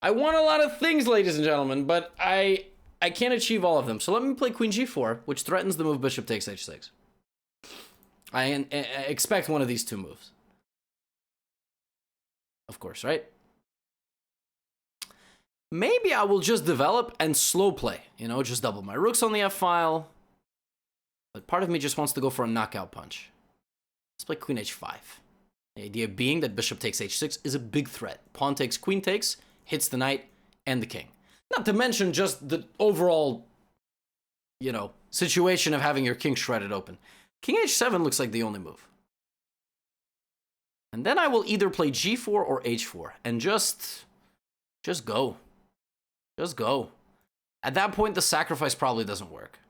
I want a lot of things, ladies and gentlemen, but I can't achieve all of them. So let me play queen g4, which threatens the move bishop takes h6. I expect one of these two moves. Of course, right? Maybe I will just develop and slow play. You know, just double my rooks on the f-file. But part of me just wants to go for a knockout punch. Let's play queen h5. The idea being that bishop takes h6 is a big threat. Pawn takes, queen takes, hits the knight and the king. Not to mention just the overall, you know, situation of having your king shredded open. King h7 looks like the only move. And then I will either play g4 or h4 and just go. Just go. At that point, the sacrifice probably doesn't work.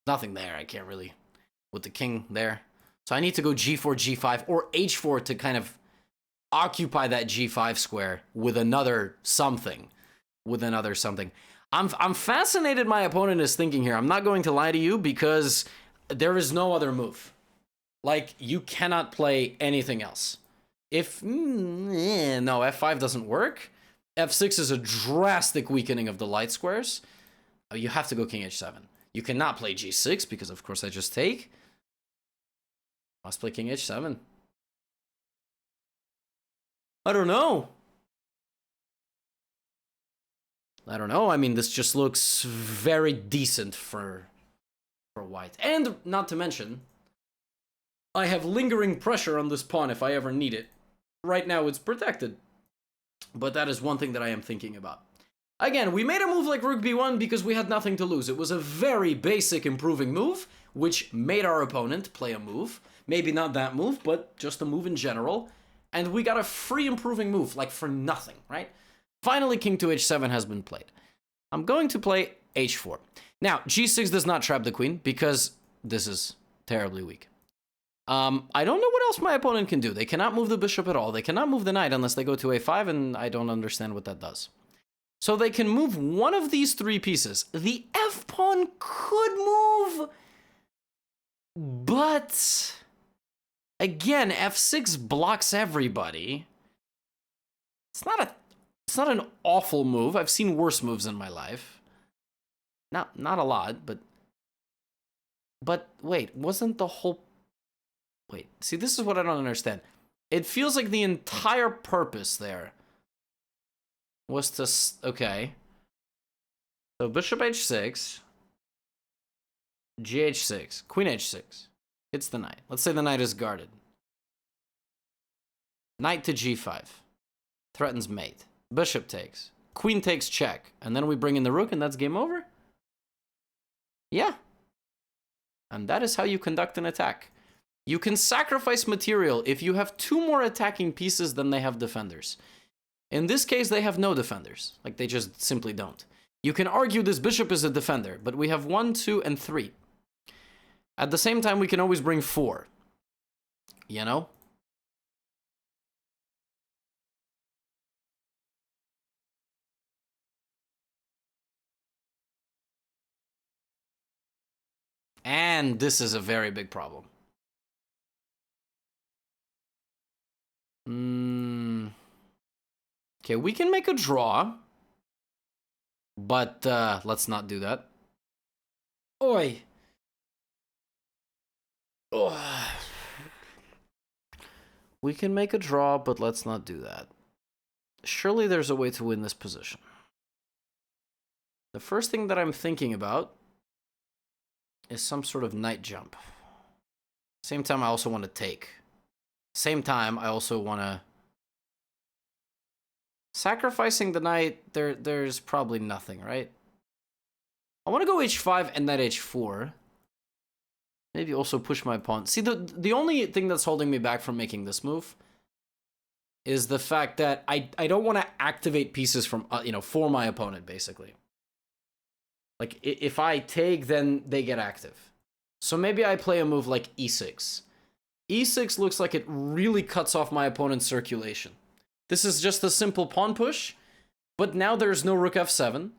Nothing there. I can't really... With the king there. So I need to go g4, g5, or h4 to kind of occupy that g5 square with another something. With another something. I'm fascinated my opponent is thinking here. I'm not going to lie to you because there is no other move. Like, you cannot play anything else. If... no, f5 doesn't work. f6 is a drastic weakening of the light squares. You have to go king h7. You cannot play g6 because, of course, I just take. Must play king h7. I don't know. I mean, this just looks very decent for white. And, not to mention, I have lingering pressure on this pawn if I ever need it. Right now, it's protected. But that is one thing that I am thinking about. Again, we made a move like rook b1 because we had nothing to lose. It was a very basic improving move, which made our opponent play a move. Maybe not that move, but just a move in general. And we got a free improving move, like for nothing, right? Finally, king to h7 has been played. I'm going to play h4. Now, g6 does not trap the queen because this is terribly weak. I don't know what else my opponent can do. They cannot move the bishop at all. They cannot move the knight unless they go to a5, and I don't understand what that does. So they can move one of these three pieces. The f-pawn could move, but Again, f6 blocks everybody. It's not an awful move. I've seen worse moves in my life. Not a lot, but wait, wasn't the whole... Wait, see, this is what I don't understand. It feels like the entire purpose there was to... Okay. So bishop h6, gh6, queen h6. Hits the knight. Let's say the knight is guarded. Knight to g5. Threatens mate. Bishop takes. Queen takes check. And then we bring in the rook and that's game over? Yeah. And that is how you conduct an attack. You can sacrifice material if you have 2 more attacking pieces than they have defenders. In this case, they have no defenders. Like, they just simply don't. You can argue this bishop is a defender, but we have 1, 2, and 3. At the same time, we can always bring 4. You know? And this is a very big problem. Okay, we can make a draw. But let's not do that. Oi. Oh. We can make a draw, but let's not do that. Surely there's a way to win this position. The first thing that I'm thinking about is some sort of knight jump. Same time, I also want to take. Same time, I also want to... Sacrificing the knight, there's probably nothing, right? I want to go h5 and knight h4. Maybe also push my pawn. See, the only thing that's holding me back from making this move is the fact that I don't want to activate pieces from, for my opponent, basically. Like, if I take, then they get active. So maybe I play a move like e6. e6 looks like it really cuts off my opponent's circulation. This is just a simple pawn push, but now there's no rook f7.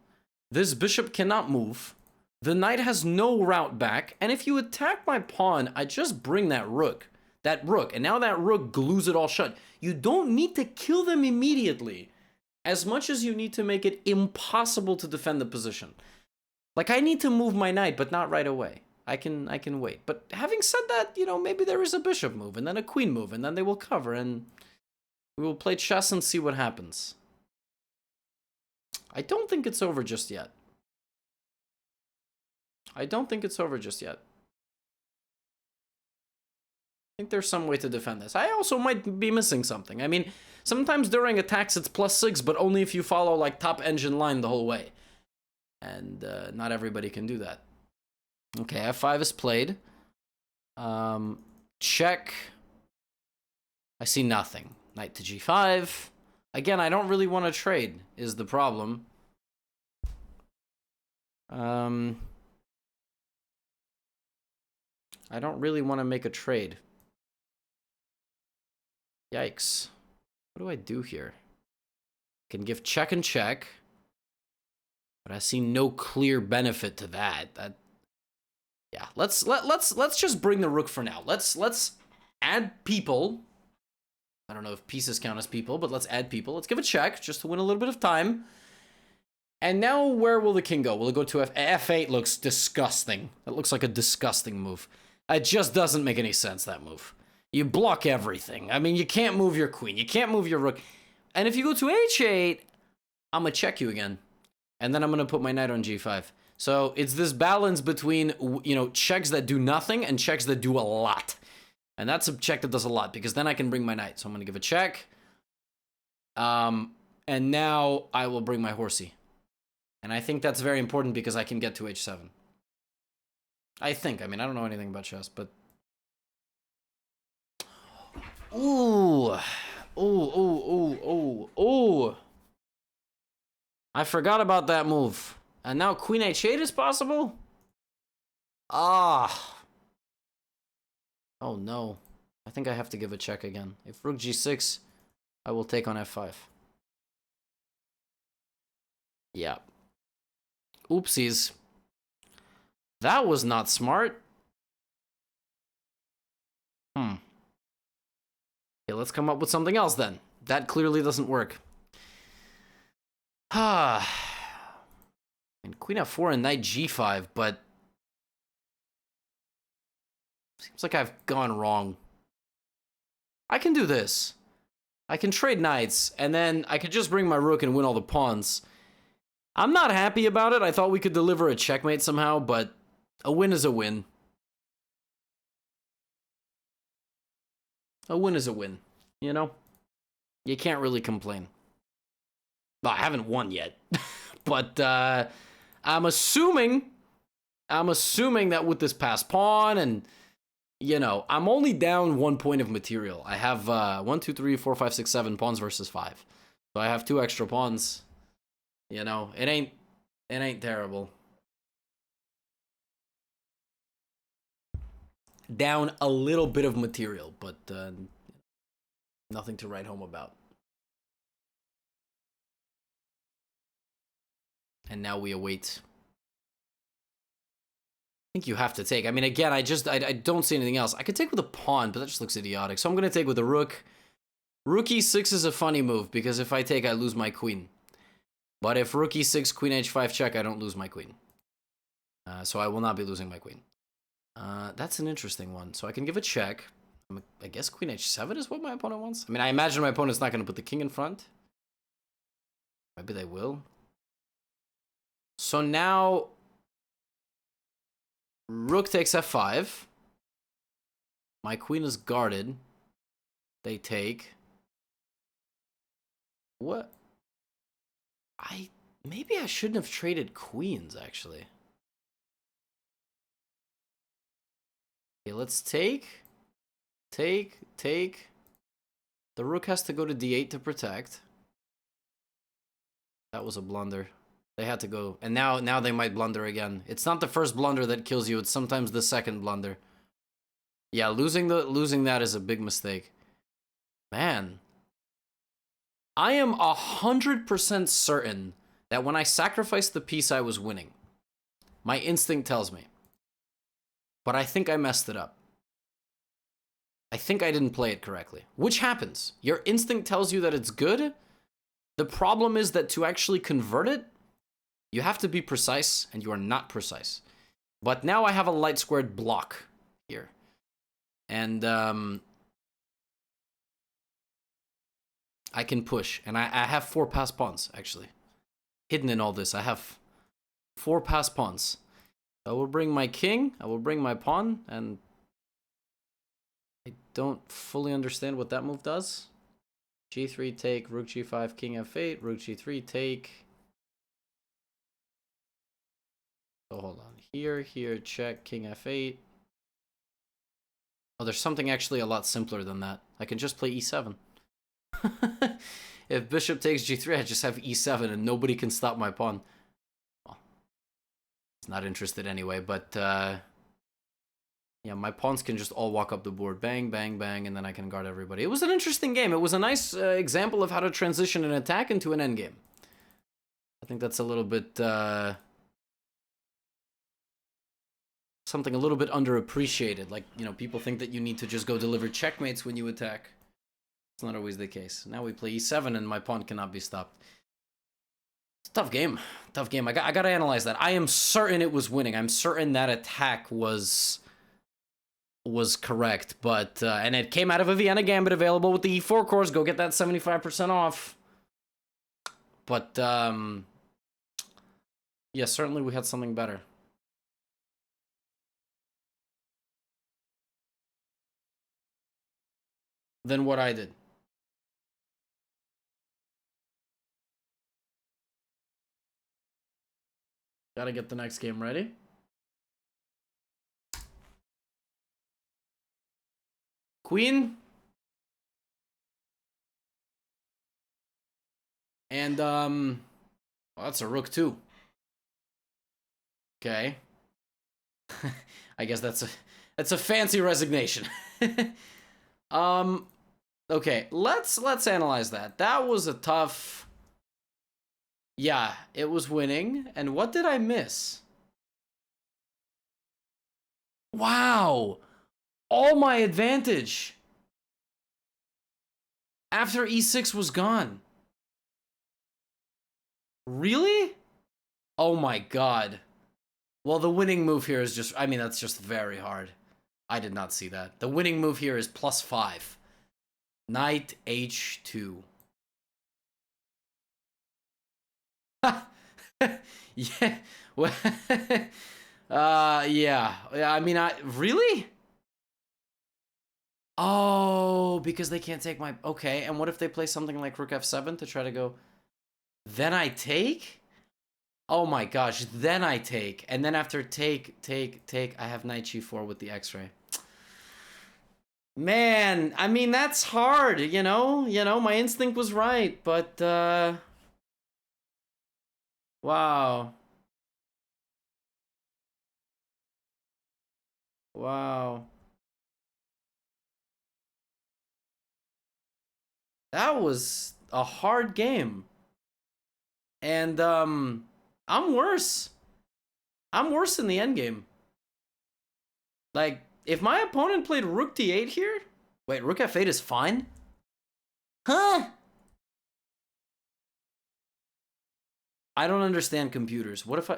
This bishop cannot move. The knight has no route back, and if you attack my pawn, I just bring that rook, and now that rook glues it all shut. You don't need to kill them immediately, as much as you need to make it impossible to defend the position. Like, I need to move my knight, but not right away. I can wait. But having said that, maybe there is a bishop move, and then a queen move, and then they will cover, and we will play chess and see what happens. I don't think it's over just yet. I think there's some way to defend this. I also might be missing something. I mean, sometimes during attacks it's +6, but only if you follow, like, top engine line the whole way. And not everybody can do that. Okay, f5 is played. Check. I see nothing. Knight to g5. Again, I don't really want to trade, is the problem. I don't really want to make a trade. Yikes. What do I do here? I can give check and check, but I see no clear benefit to that. Yeah, let's just bring the rook for now. Let's add people. I don't know if pieces count as people, but let's add people. Let's give a check just to win a little bit of time. And now where will the king go? Will it go to f8? Looks disgusting. That looks like a disgusting move. It just doesn't make any sense, that move. You block everything. I mean, you can't move your queen. You can't move your rook. And if you go to h8, I'm going to check you again. And then I'm going to put my knight on g5. So it's this balance between, checks that do nothing and checks that do a lot. And that's a check that does a lot, because then I can bring my knight. So I'm going to give a check. And now I will bring my horsey. And I think that's very important because I can get to h7. I think. I mean, I don't know anything about chess, but... Ooh. Ooh. I forgot about that move. And now queen h8 is possible? Ah. Oh, no. I think I have to give a check again. If rook g6, I will take on f5. Yeah. Oopsies. That was not smart. Okay, let's come up with something else then. That clearly doesn't work. Ah. And queen f4 and knight g5, but seems like I've gone wrong. I can do this. I can trade knights, and then I could just bring my rook and win all the pawns. I'm not happy about it. I thought we could deliver a checkmate somehow, but a win is a win. A win is a win, you know? You can't really complain. Well, I haven't won yet, but I'm assuming that with this passed pawn and, you know, I'm only down 1 point of material. I have 1, 2, 3, 4, 5, 6, 7 pawns versus 5. So I have 2 extra pawns. You know, it ain't terrible. Down a little bit of material, but nothing to write home about. And now we await. I think you have to take. I mean, again, I don't see anything else. I could take with a pawn, but that just looks idiotic. So I'm going to take with a rook. Rook e6 is a funny move, because if I take, I lose my queen. But if rook e6, queen h5 check, I don't lose my queen. So I will not be losing my queen. That's an interesting one. So I can give a check. I guess queen h7 is what my opponent wants. I mean, I imagine my opponent's not going to put the king in front. Maybe they will. So now, rook takes f5. My queen is guarded. They take. What? Maybe I shouldn't have traded queens, actually. Okay, let's take. Take. The rook has to go to d8 to protect. That was a blunder. They had to go, and now they might blunder again. It's not the first blunder that kills you, it's sometimes the second blunder. Yeah, losing that is a big mistake. Man. I am 100% certain that when I sacrificed the piece I was winning. My instinct tells me. But I think I messed it up. I think I didn't play it correctly. Which happens. Your instinct tells you that it's good. The problem is that to actually convert it, you have to be precise, and you are not precise. But now I have a light squared block here. And I can push. And I have 4 passed pawns, actually. Hidden in all this, I have 4 passed pawns. I will bring my king, I will bring my pawn, and I don't fully understand what that move does. G3 take, rook g5, king f8, rook g3 take. So hold on. Here, check, king f8. Oh, there's something actually a lot simpler than that. I can just play e7. If bishop takes g3, I just have e7 and nobody can stop my pawn. Well, it's not interested anyway, but yeah, my pawns can just all walk up the board. Bang, bang, bang, and then I can guard everybody. It was an interesting game. It was a nice example of how to transition an attack into an endgame. I think that's a little bit... something a little bit underappreciated. Like, you know, people think that you need to just go deliver checkmates when you attack. It's not always the case. Now we play e7 and my pawn cannot be stopped. It's a tough game. Tough game. I gotta analyze that. I am certain it was winning. I'm certain that attack was correct, but and it came out of a Vienna Gambit available with the e4 course. Go get that 75% off. But yeah, certainly we had something better. Than what I did. Gotta get the next game ready. Queen. And, well, that's a rook too. Okay. I guess that's a fancy resignation. Okay, let's analyze that. That was a tough... Yeah, it was winning. And what did I miss? Wow! All my advantage. After e6 was gone. Really? Oh my god. Well, the winning move here is just, I mean, that's just very hard. I did not see that. The winning move here is +5. Knight h2. Yeah. Well, yeah. I mean, really? Oh, because they can't take my... Okay, and what if they play something like rook f7 to try to go... Then I take? Oh my gosh, then I take. And then after take, I have knight g4 with the x-ray. Man, I mean, that's hard, you know? My instinct was right, but, wow. Wow. That was a hard game. And, I'm worse. I'm worse in the endgame. Like, if my opponent played rook d8 here... Wait, rook f8 is fine? Huh? I don't understand computers. What if I...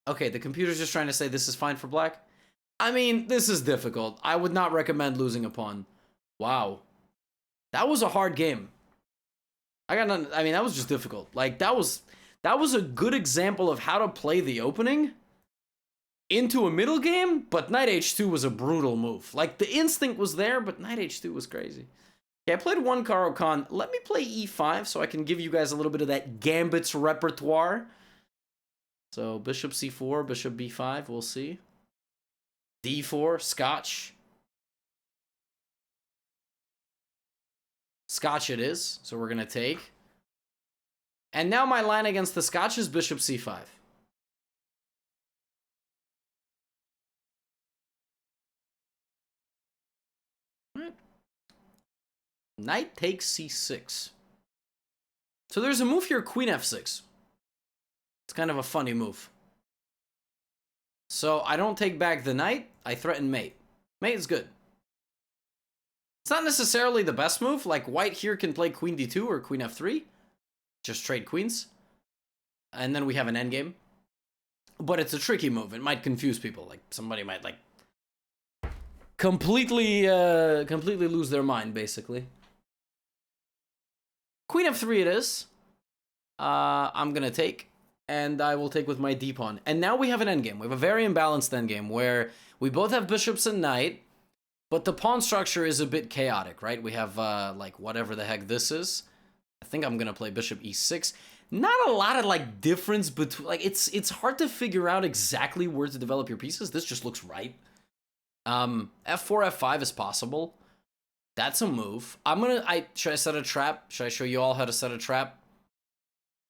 Okay, the computer's just trying to say this is fine for black? I mean, this is difficult. I would not recommend losing a pawn. Wow. That was a hard game. I mean, that was just difficult. Like, that was a good example of how to play the opening into a middle game, but knight h2 was a brutal move. Like, the instinct was there, but knight h2 was crazy. Okay, I played one Caro-Kann. Let me play e5 so I can give you guys a little bit of that gambits repertoire. So, bishop c4, bishop b5, we'll see. d4, Scotch. Scotch it is, so we're going to take. And now my line against the Scotch is bishop c5. Knight takes c6. So there's a move here, queen f6. It's kind of a funny move. So I don't take back the knight, I threaten mate. Mate is good. It's not necessarily the best move, like white here can play queen d2 or queen f3. Just trade queens. And then we have an endgame. But it's a tricky move, it might confuse people, like somebody might like completely lose their mind, basically. Queen f3 it is. I'm gonna take, and I will take with my d-pawn. And now we have an endgame. We have a very imbalanced endgame where we both have bishops and knight, but the pawn structure is a bit chaotic, right? We have, like, whatever the heck this is. I think I'm gonna play bishop e6. Not a lot of, like, difference between... Like, it's hard to figure out exactly where to develop your pieces. This just looks right. F4, F5 is possible. That's a move. Should I set a trap? Should I show you all how to set a trap?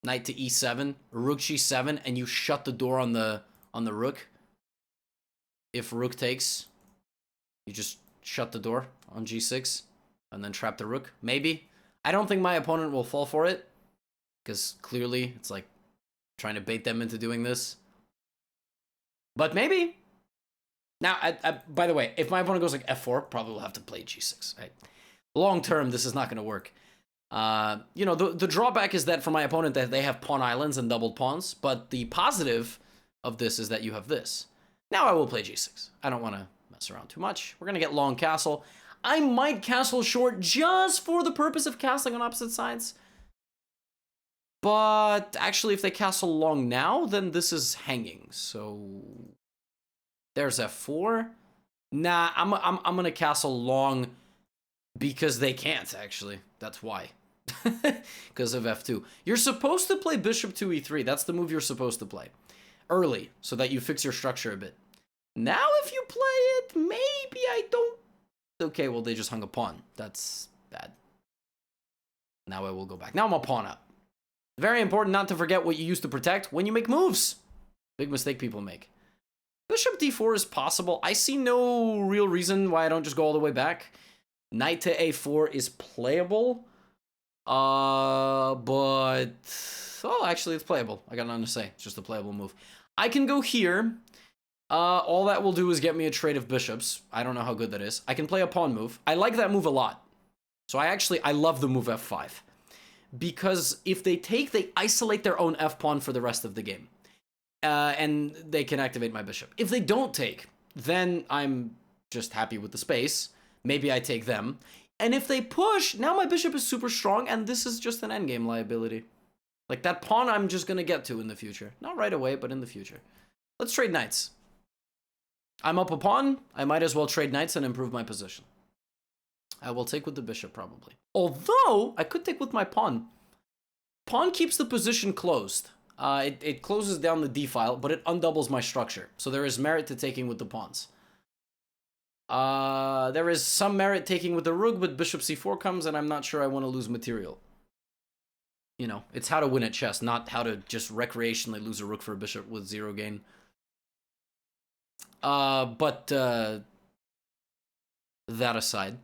Knight to e7, rook g7, and you shut the door on the rook. If rook takes, you just shut the door on g6, and then trap the rook. Maybe. I don't think my opponent will fall for it, because clearly it's like trying to bait them into doing this. But maybe. Now, by the way, if my opponent goes like f4, probably will have to play g6. Right? Long term, this is not going to work. You know, the drawback is that for my opponent that they have pawn islands and doubled pawns, but the positive of this is that you have this. Now I will play g6. I don't want to mess around too much. We're going to get long castle. I might castle short just for the purpose of castling on opposite sides. But actually, if they castle long now, then this is hanging. So there's f4. Nah, I'm gonna castle long because they can't, actually. That's why. Because of f2. You're supposed to play bishop to e3. That's the move you're supposed to play. Early, so that you fix your structure a bit. Now if you play it, maybe I don't... Okay, well, they just hung a pawn. That's bad. Now I will go back. Now I'm a pawn up. Very important not to forget what you used to protect when you make moves. Big mistake people make. Bishop d4 is possible. I see no real reason why I don't just go all the way back. Knight to a4 is playable. But... Oh, actually, it's playable. I got nothing to say. It's just a playable move. I can go here. All that will do is get me a trade of bishops. I don't know how good that is. I can play a pawn move. I like that move a lot. So I love the move f5. Because if they take, they isolate their own f-pawn for the rest of the game. And they can activate my bishop. If they don't take, then I'm just happy with the space. Maybe I take them. And if they push, now my bishop is super strong, and this is just an endgame liability. Like, that pawn I'm just gonna get to in the future. Not right away, but in the future. Let's trade knights. I'm up a pawn. I might as well trade knights and improve my position. I will take with the bishop, probably. Although, I could take with my pawn. Pawn keeps the position closed. It closes down the d-file, but it undoubles my structure. So there is merit to taking with the pawns. There is some merit taking with the rook, but bishop c4 comes, and I'm not sure I want to lose material. You know, it's how to win at chess, not how to just recreationally lose a rook for a bishop with 0 gain. That aside.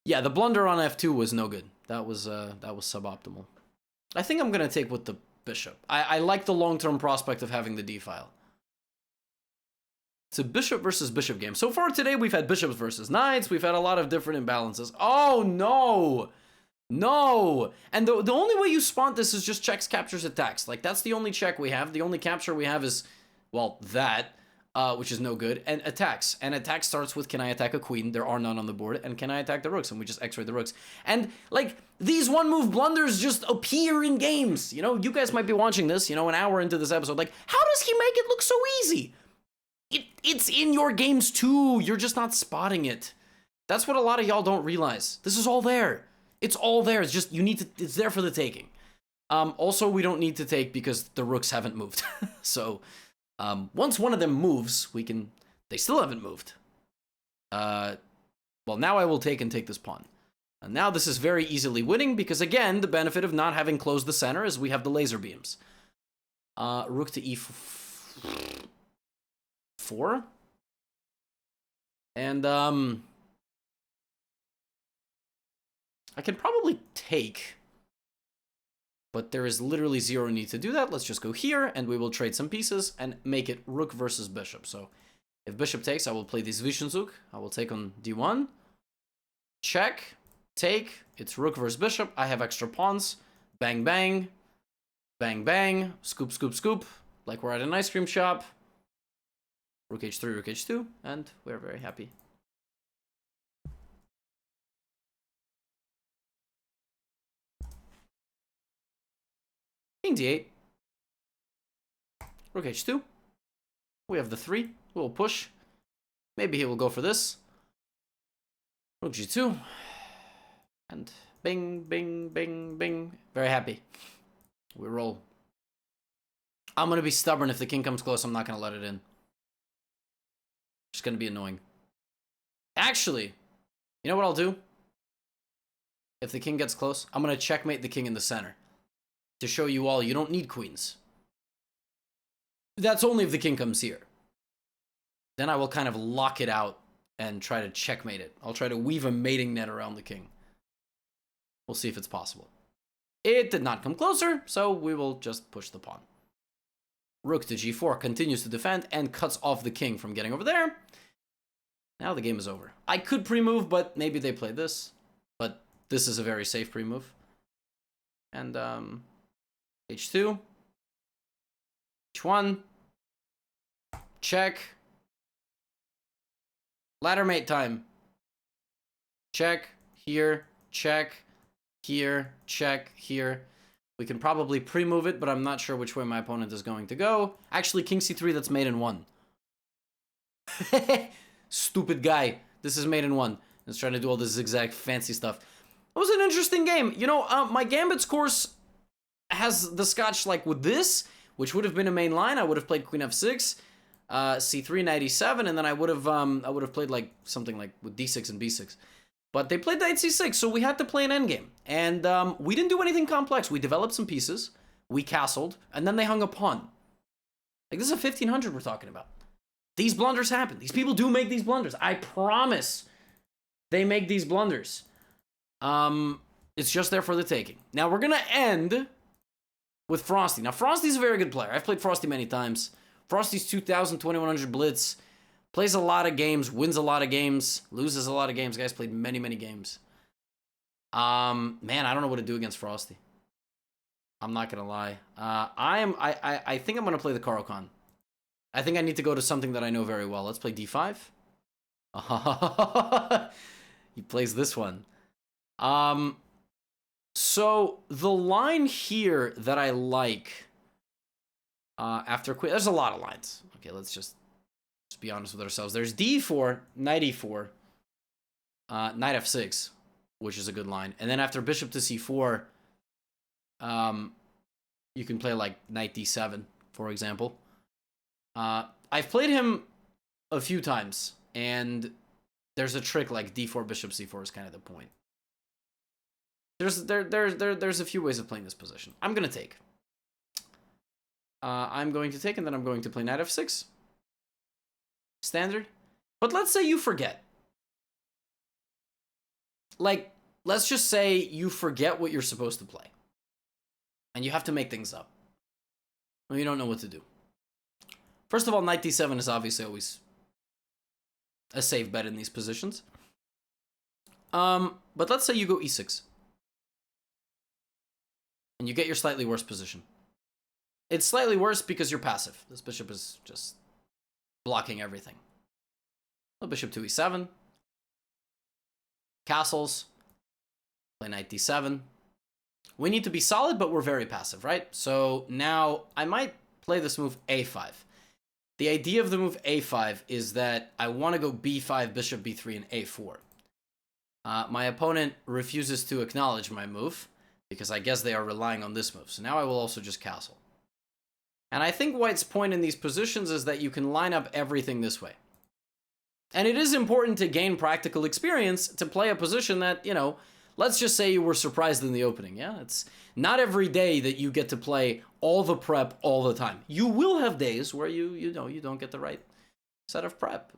Yeah, the blunder on f2 was no good. That was suboptimal. I think I'm going to take with the bishop. I like the long-term prospect of having the d-file. It's a bishop versus bishop game. So far today, we've had bishops versus knights. We've had a lot of different imbalances. Oh, no! No! And the only way you spawn this is just checks, captures, attacks. Like, that's the only check we have. The only capture we have is, well, that, which is no good, and attacks. And attack starts with, can I attack a queen? There are none on the board. And can I attack the rooks? And we just x-ray the rooks. And, like, these one-move blunders just appear in games. You know, you guys might be watching this, you know, an hour into this episode. Like, how does he make it look so easy? It's in your games too. You're just not spotting it. That's what a lot of y'all don't realize. This is all there. It's all there. It's just, it's there for the taking. Also, we don't need to take because the rooks haven't moved. So, once one of them moves, they still haven't moved. Well, now I will take this pawn. And now this is very easily winning because, again, the benefit of not having closed the center is we have the laser beams. Rook to e4. And, I can probably take, but there is literally 0 need to do that. Let's just go here, and we will trade some pieces and make it rook versus bishop. So, if bishop takes, I will play this Zwischenzug. I will take on d1. Check. Take. It's rook versus bishop. I have extra pawns. Bang, bang. Bang, bang. Scoop, scoop, scoop. Like we're at an ice cream shop. Rook h3, rook h2, and we're very happy. King d8. Rook h2. We have the 3. We'll push. Maybe he will go for this. Rook g2. And bing, bing, bing, bing. Very happy. We roll. I'm going to be stubborn. If the king comes close, I'm not going to let it in. Just going to be annoying. Actually, you know what I'll do? If the king gets close, I'm going to checkmate the king in the center. To show you all, you don't need queens. That's only if the king comes here. Then I will kind of lock it out and try to checkmate it. I'll try to weave a mating net around the king. We'll see if it's possible. It did not come closer, so we will just push the pawn. Rook to g4 continues to defend and cuts off the king from getting over there. Now the game is over. I could pre-move, but maybe they played this. But this is a very safe pre-move. And, h2. h1. Check. Ladder mate time. Check. Here. Check. Here. Check. Here. We can probably pre-move it, but I'm not sure which way my opponent is going to go. Actually, king c3, that's mate in 1. Stupid guy. This is mate in 1. It's trying to do all this zigzag fancy stuff. It was an interesting game. You know, my Gambits course has the scotch like with this, which would have been a main line. I would have played queen f6, c3, knight e7, and then I would have played like something like with d6 and b6. But they played knight c6, so we had to play an endgame. And we didn't do anything complex. We developed some pieces, we castled, and then they hung a pawn. Like, this is a 1500 we're talking about. These blunders happen. These people do make these blunders. I promise they make these blunders. It's just there for the taking. Now, we're going to end with Frosty. Now, Frosty's a very good player. I've played Frosty many times. Frosty's 2000, 2100 blitz. Plays a lot of games, wins a lot of games, loses a lot of games. Guys played many, many games. Man, I don't know what to do against Frosty. I'm not gonna lie. I think I'm gonna play the Caro-Kann. I think I need to go to something that I know very well. Let's play D5. He plays this one. So the line here that I like after queen, there's a lot of lines. Okay, let's just be honest with ourselves. There's D4, knight E4, knight F6, which is a good line, and then after bishop to C4, you can play like knight D7, for example. I've played him a few times, and there's a trick like D4 bishop C4 is kind of the point. There's a few ways of playing this position. I'm gonna take. I'm going to take, and then I'm going to play knight F6. Standard. But let's say you forget. Like, let's just say you forget what you're supposed to play. And you have to make things up. Well, you don't know what to do. First of all, knight D7 is obviously always a safe bet in these positions. But let's say you go E6. And you get your slightly worse position. It's slightly worse because you're passive. This bishop is just blocking everything. So bishop to E7. Castles. Play knight D7. We need to be solid, but we're very passive, right? So now I might play this move A5. The idea of the move A5 is that I want to go B5, bishop B3, and A4. My opponent refuses to acknowledge my move, because I guess they are relying on this move. So now I will also just castle. And I think White's point in these positions is that you can line up everything this way. And it is important to gain practical experience to play a position that, you know, let's just say you were surprised in the opening, yeah? It's not every day that you get to play all the prep all the time. You will have days where you don't get the right set of prep.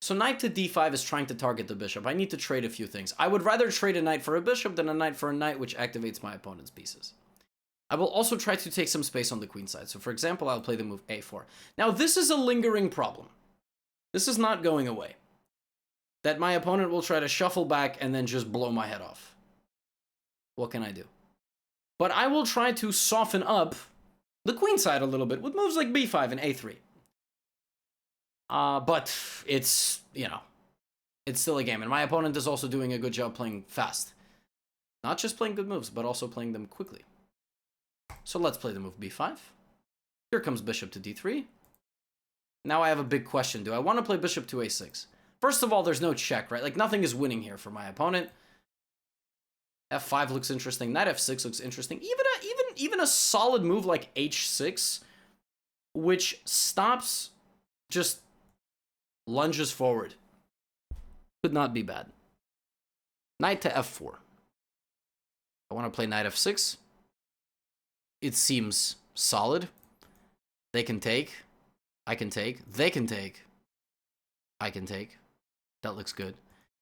So knight to d5 is trying to target the bishop. I need to trade a few things. I would rather trade a knight for a bishop than a knight for a knight, which activates my opponent's pieces. I will also try to take some space on the queen side. So for example, I'll play the move a4. Now this is a lingering problem. This is not going away. That my opponent will try to shuffle back and then just blow my head off. What can I do? But I will try to soften up the queen side a little bit with moves like b5 and a3. But it's, you know, it's still a game. And my opponent is also doing a good job playing fast. Not just playing good moves, but also playing them quickly. So let's play the move b5. Here comes bishop to d3. Now I have a big question. Do I want to play bishop to a6? First of all, there's no check, right? Like, nothing is winning here for my opponent. f5 looks interesting. Knight f6 looks interesting. Even a solid move like h6, which stops, just lunges forward, could not be bad. Knight to f4. I want to play knight f6. It seems solid. They can take. I can take. They can take. I can take. That looks good.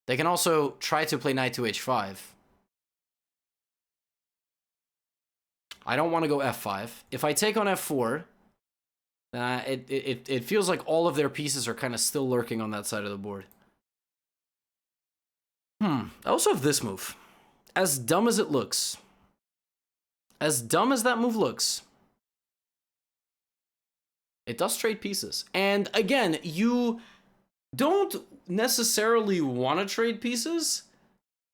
They can also try to play knight to h5. I don't want to go f5. If I take on f4, it feels like all of their pieces are kind of still lurking on that side of the board. I also have this move. As dumb as it looks. As dumb as that move looks, it does trade pieces. And again, you don't necessarily want to trade pieces,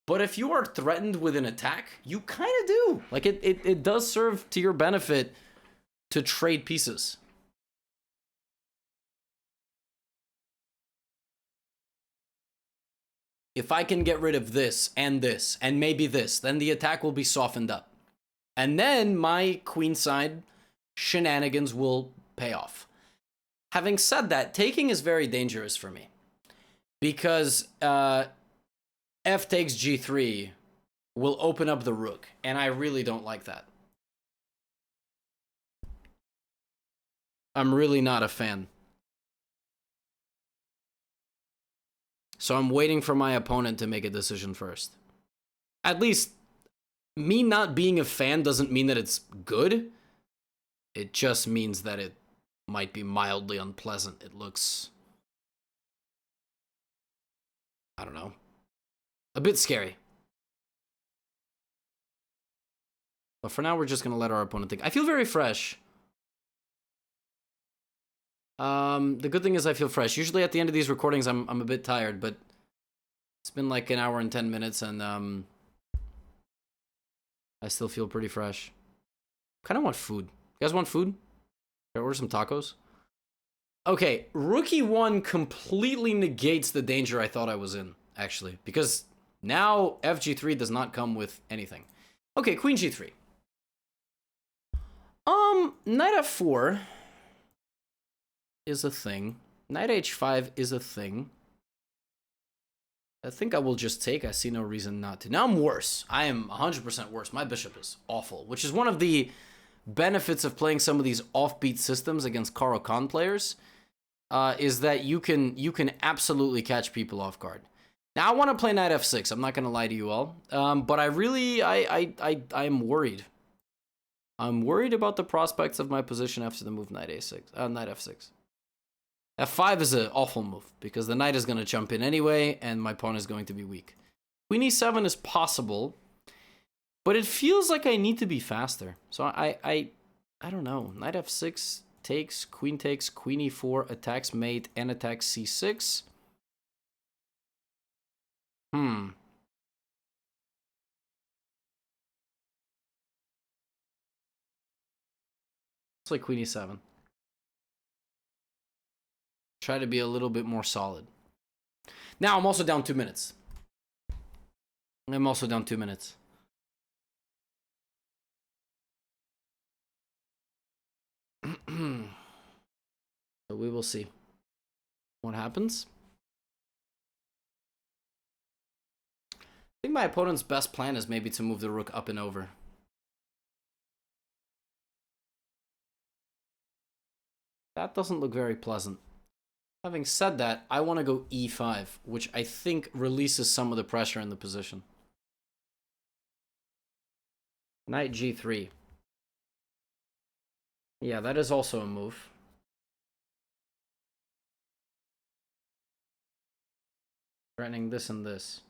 but if you are threatened with an attack, you kind of do. Like, it does serve to your benefit to trade pieces. If I can get rid of this, and maybe this, then the attack will be softened up. And then my queenside shenanigans will pay off. Having said that, taking is very dangerous for me. Because f takes g3 will open up the rook. And I really don't like that. I'm really not a fan. So I'm waiting for my opponent to make a decision first. At least, me not being a fan doesn't mean that it's good. It just means that it might be mildly unpleasant. It looks, I don't know, a bit scary. But for now, we're just going to let our opponent think. I feel very fresh. The good thing is I feel fresh. Usually at the end of these recordings, I'm a bit tired, but it's been like an hour and 10 minutes, and I still feel pretty fresh. Kind of want food. You guys want food? Can I order some tacos? Okay, rook e1 completely negates the danger I thought I was in, actually, because now fg3 does not come with anything. Okay, queen g3. Knight f4 is a thing. Knight h5 is a thing. I think I will just take. I see no reason not to. Now I'm worse. I am 100% worse. My bishop is awful, which is one of the benefits of playing some of these offbeat systems against Caro-Kann players, is that you can absolutely catch people off guard. Now I want to play knight f6. I'm not going to lie to you all, but I'm worried. I'm worried about the prospects of my position after the move knight a6, knight f6. f5 is an awful move because the knight is going to jump in anyway, and my pawn is going to be weak. Queen e7 is possible, but it feels like I need to be faster. So I don't know. Knight f6 takes, queen e4, attacks mate, and attacks c6. It's like queen e7. Try to be a little bit more solid. Now I'm also down 2 minutes. So we will see what happens. I think my opponent's best plan is maybe to move the rook up and over. That doesn't look very pleasant. Having said that, I want to go e5, which I think releases some of the pressure in the position. Knight g3. Yeah, that is also a move. Threatening this and this.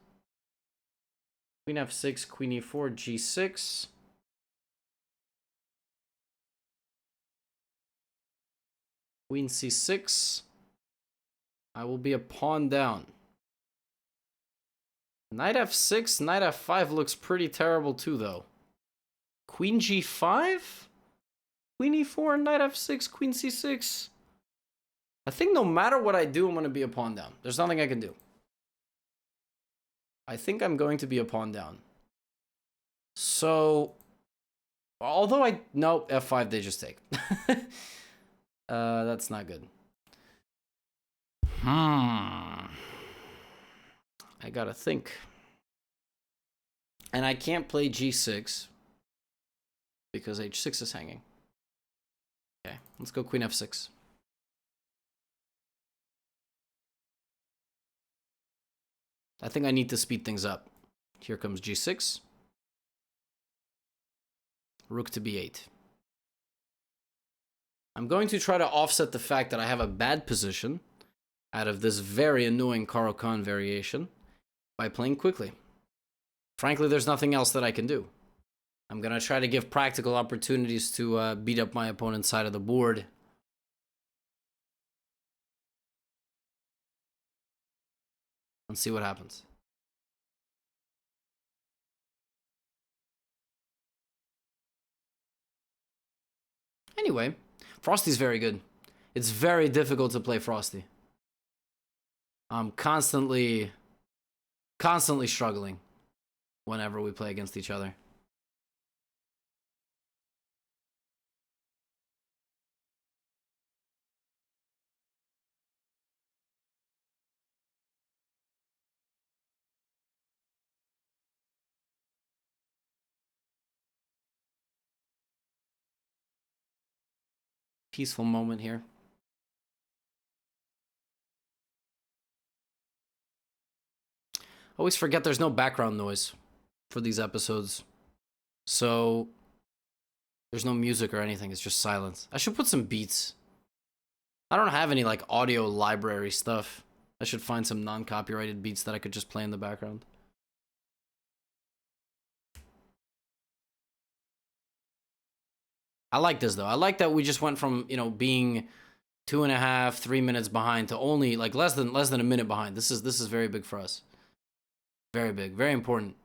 Queen f6, queen e4, g6. Queen c6. I will be a pawn down. Knight f6, knight f5 looks pretty terrible too, though. Queen g5? Queen e4, knight f6, queen c6. I think no matter what I do, I'm going to be a pawn down. There's nothing I can do. I think I'm going to be a pawn down. So, although no, f5, they just take. That's not good. I gotta think. And I can't play g6 because h6 is hanging. Okay, let's go queen f6. I think I need to speed things up. Here comes g6. Rook to b8. I'm going to try to offset the fact that I have a bad position out of this very annoying Caro-Kann variation by playing quickly. Frankly, there's nothing else that I can do. I'm going to try to give practical opportunities to beat up my opponent's side of the board. And see what happens. Anyway, Frosty's very good. It's very difficult to play Frosty. I'm constantly struggling whenever we play against each other. Peaceful moment here. Always forget there's no background noise for these episodes. So there's no music or anything. It's just silence. I should put some beats. I don't have any like audio library stuff. I should find some non-copyrighted beats that I could just play in the background. I like this, though. I like that we just went from, you know, being 2.5, 3 minutes behind to only, like, less than a minute behind. This is very big for us. Very big. Very important.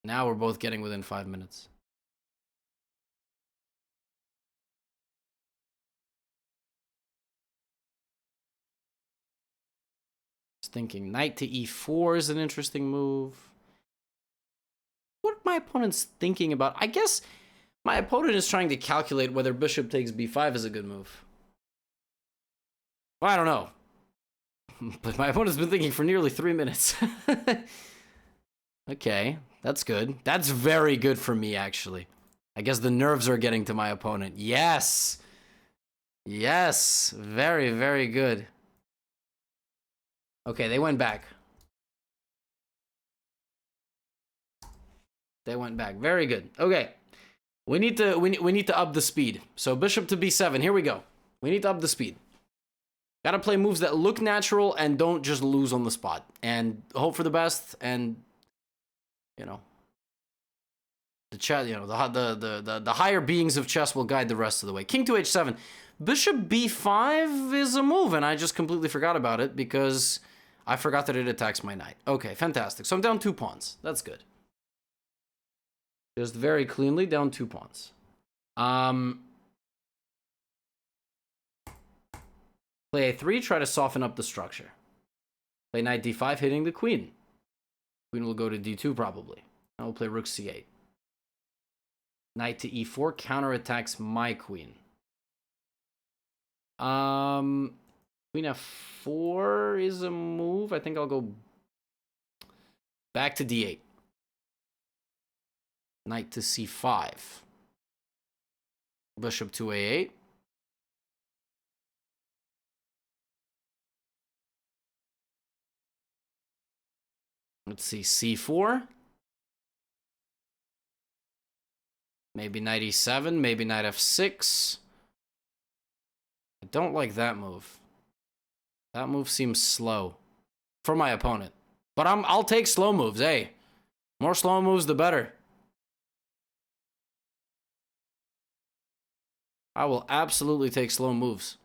Now we're both getting within 5 minutes. Just thinking knight to e4 is an interesting move. What my opponent's thinking about? I guess my opponent is trying to calculate whether bishop takes b5 is a good move. Well, I don't know. But my opponent's been thinking for nearly 3 minutes. Okay, that's good. That's very good for me, actually. I guess the nerves are getting to my opponent. Yes! Yes! Very, very good. Okay, they went back. They went back. Very good. Okay. We need to up the speed. So bishop to b7. Here we go. We need to up the speed. Gotta play moves that look natural and don't just lose on the spot. And hope for the best. And you know, the chess. You know, the higher beings of chess will guide the rest of the way. King to h7. Bishop b5 is a move, and I just completely forgot about it because I forgot that it attacks my knight. Okay, fantastic. So I'm down 2 pawns. That's good. Just very cleanly down 2 pawns. Play a3, try to soften up the structure. Play knight d5, hitting the queen. Queen will go to d2 probably. And we'll play rook c8. Knight to e4 counterattacks my queen. Queen f4 is a move. I think I'll go back to d8. Knight to c5. Bishop to a8. Let's see, c4. Maybe knight e7, maybe knight f6. I don't like that move. That move seems slow for my opponent. But I'll take slow moves, hey. More slow moves, the better. I will absolutely take slow moves.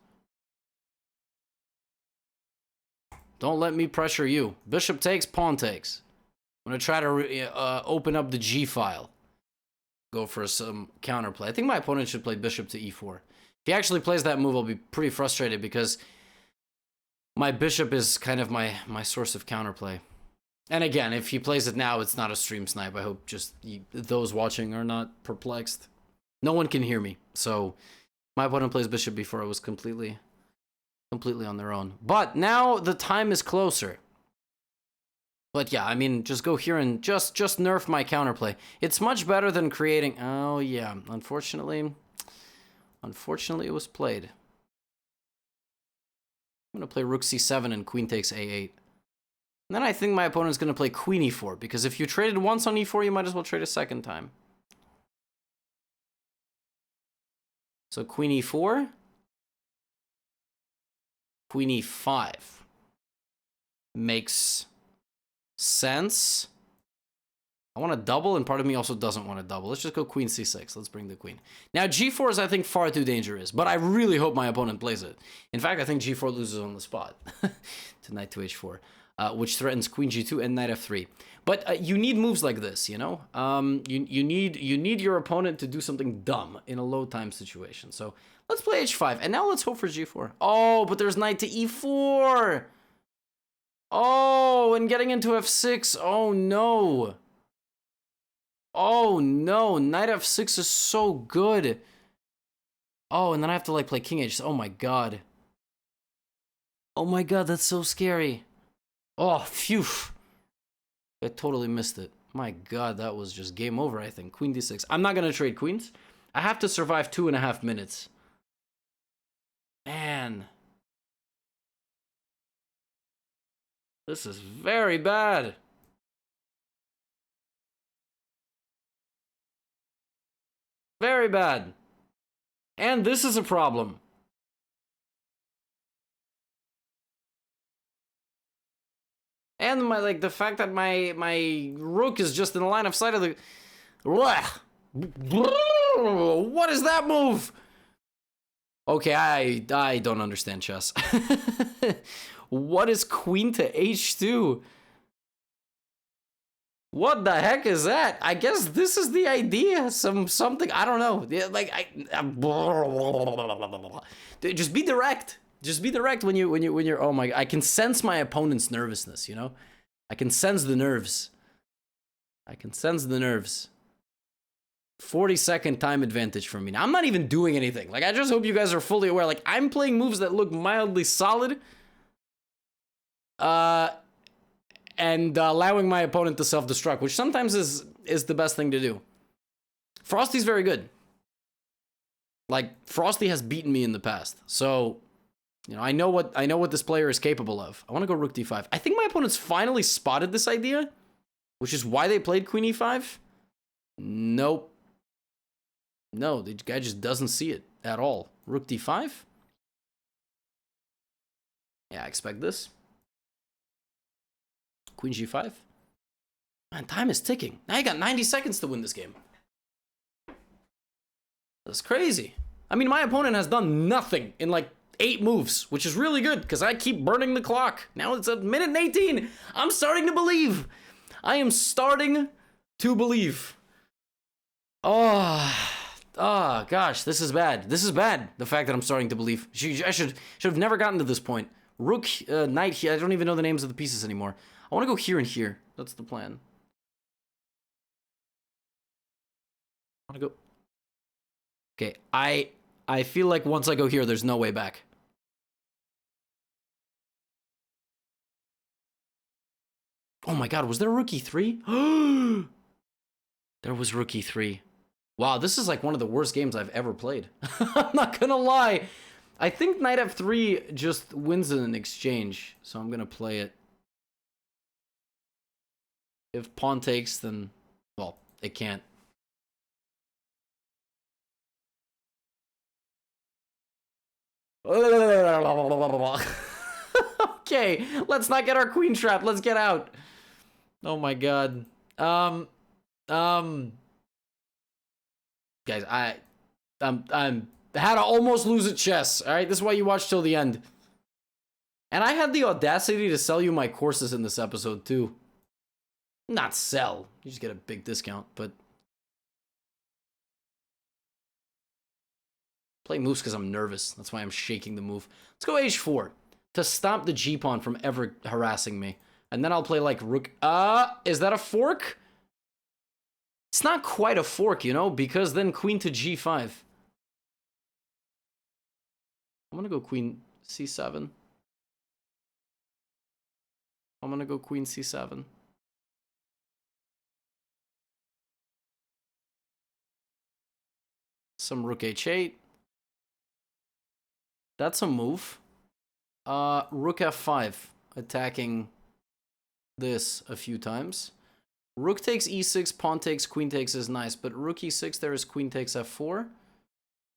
Don't let me pressure you. Bishop takes, pawn takes. I'm going to try to open up the G file. Go for some counterplay. I think my opponent should play bishop to e4. If he actually plays that move, I'll be pretty frustrated because my bishop is kind of my source of counterplay. And again, if he plays it now, it's not a stream snipe. I hope just those watching are not perplexed. No one can hear me. So my opponent plays bishop before I was completely on their own. But now the time is closer. But yeah, I mean, just go here and just nerf my counterplay. It's much better than creating... Oh yeah, unfortunately it was played. I'm going to play rook c7 and queen takes a8. And then I think my opponent's going to play queen e4, because if you traded once on e4, you might as well trade a second time. So queen e4. Queen e5 makes sense. I want to double, and part of me also doesn't want to double. Let's just go queen c6. Let's bring the queen. Now, g4 is, I think, far too dangerous, but I really hope my opponent plays it. In fact, I think g4 loses on the spot to knight to h4, which threatens queen g2 and knight f3. But you need moves like this, you know? You need your opponent to do something dumb in a low time situation. So let's play h5, and now let's hope for g4. Oh, but there's knight to e4. Oh, and getting into f6. Oh, no. Oh, no. Knight f6 is so good. Oh, and then I have to, like, play king h6. Oh, my God. Oh, my God, that's so scary. Oh, phew. I totally missed it. My God, that was just game over, I think. Queen d6. I'm not going to trade queens. I have to survive 2.5 minutes. Man. This is very bad. Very bad. And this is a problem. And the fact that my rook is just in the line of sight of the... Blah. What is that move? Okay, I don't understand chess. What is queen to h2? What the heck is that? I guess this is the idea. Something, I don't know. Like just be direct. Just be direct when you're oh my, I can sense my opponent's nervousness, you know? I can sense the nerves. I can sense the nerves. 40-second time advantage for me. Now, I'm not even doing anything. Like, I just hope you guys are fully aware. Like, I'm playing moves that look mildly solid. And allowing my opponent to self-destruct, which sometimes is the best thing to do. Frosty's very good. Like, Frosty has beaten me in the past. So, you know, I know what this player is capable of. I want to go rook d5. I think my opponent's finally spotted this idea, which is why they played queen e5. Nope. No, the guy just doesn't see it at all. Rook d5? Yeah, I expect this. Queen g5. Man, time is ticking. Now you got 90 seconds to win this game. That's crazy. I mean, my opponent has done nothing in like 8 moves, which is really good because I keep burning the clock. Now it's a minute and 18. I'm starting to believe. I am starting to believe. Oh, gosh, this is bad. This is bad, the fact that I'm starting to believe. I should have never gotten to this point. Rook, knight here. I don't even know the names of the pieces anymore. I want to go here and here. That's the plan. I want to go... Okay, I feel like once I go here, there's no way back. Oh my god, was there rook e3? There was rook e3. Wow, this is like one of the worst games I've ever played. I'm not gonna lie. I think knight f3 just wins in an exchange, so I'm gonna play it. If pawn takes, then, well, it can't. Okay, let's not get our queen trapped. Let's get out. Oh my god. Guys, I'm had to almost lose at chess. All right, this is why you watch till the end. And I had the audacity to sell you my courses in this episode too. Not sell. You just get a big discount, but play moves because I'm nervous. That's why I'm shaking the move. Let's go h4 to stop the g-pawn from ever harassing me. And then I'll play like rook. Is that a fork? It's not quite a fork, you know, because then queen to g5. I'm gonna go queen c7. I'm gonna go queen c7. Some rook h8. That's a move. Rook f5, attacking this a few times. Rook takes e6, pawn takes, queen takes is nice, but rook e6, there is queen takes f4.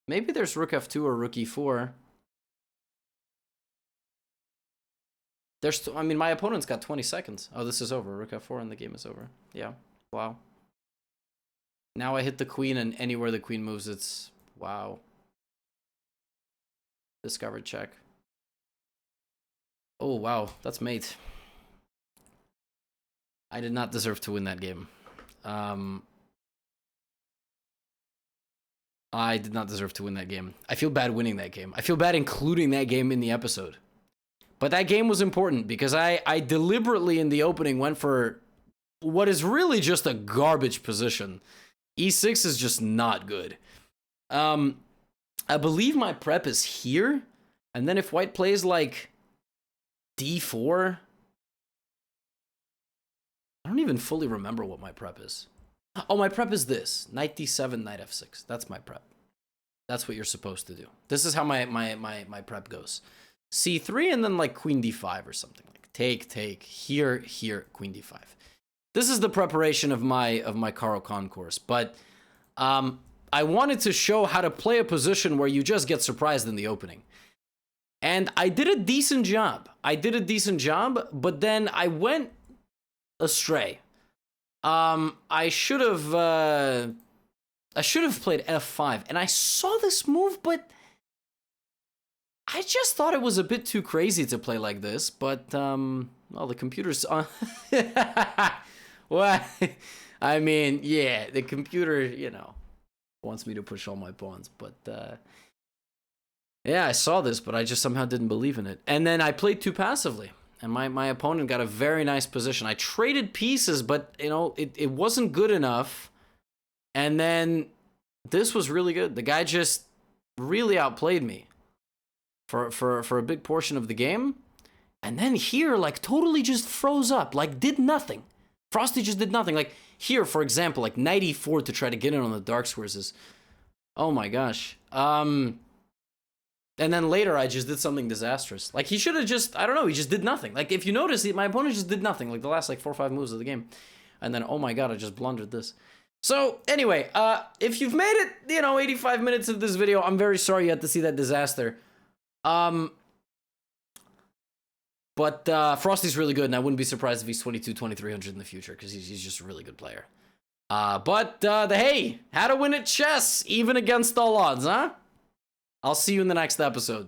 Maybe there's rook f2 or rook e4. I mean, my opponent's got 20 seconds. Oh, this is over. Rook f4 and the game is over. Yeah, wow. Now I hit the queen, and anywhere the queen moves, it's... Wow. Discovered check. Oh, wow. That's mate. I did not deserve to win that game. I did not deserve to win that game. I feel bad winning that game. I feel bad including that game in the episode. But that game was important because I deliberately in the opening went for what is really just a garbage position. E6 is just not good. I believe my prep is here. And then if white plays like d4... I don't even fully remember what my prep is. Oh, my prep is this. Knight d7, knight f6. That's my prep. That's what you're supposed to do. This is how my prep goes. c3 and then like queen d5 or something. Like take, here, queen d5. This is the preparation of my Caro Kann course. But I wanted to show how to play a position where you just get surprised in the opening. And I did a decent job. But then I went astray. I should have I should have played f5, and I saw this move, but I just thought it was a bit too crazy to play like this, but, well, the computer's on. Well, I mean, yeah, the computer, you know, wants me to push all my pawns, but, yeah, I saw this, but I just somehow didn't believe in it. And then I played too passively, and my opponent got a very nice position. I traded pieces, but, you know, it wasn't good enough. And then this was really good. The guy just really outplayed me for a big portion of the game. And then here, like, totally just froze up, like, did nothing. Frosty just did nothing. Like, here, for example, like, knight e4 to try to get in on the dark squares is... Oh my gosh. And then later, I just did something disastrous. Like, he should have just... I don't know, he just did nothing. Like, if you notice, my opponent just did nothing. Like, the last, like, 4 or 5 moves of the game. And then, oh my god, I just blundered this. So, anyway, if you've made it, you know, 85 minutes of this video, I'm very sorry you had to see that disaster. But Frosty's really good, and I wouldn't be surprised if he's 22, 2300 in the future, because he's just a really good player. Hey, how to win at chess, even against all odds, huh? I'll see you in the next episode.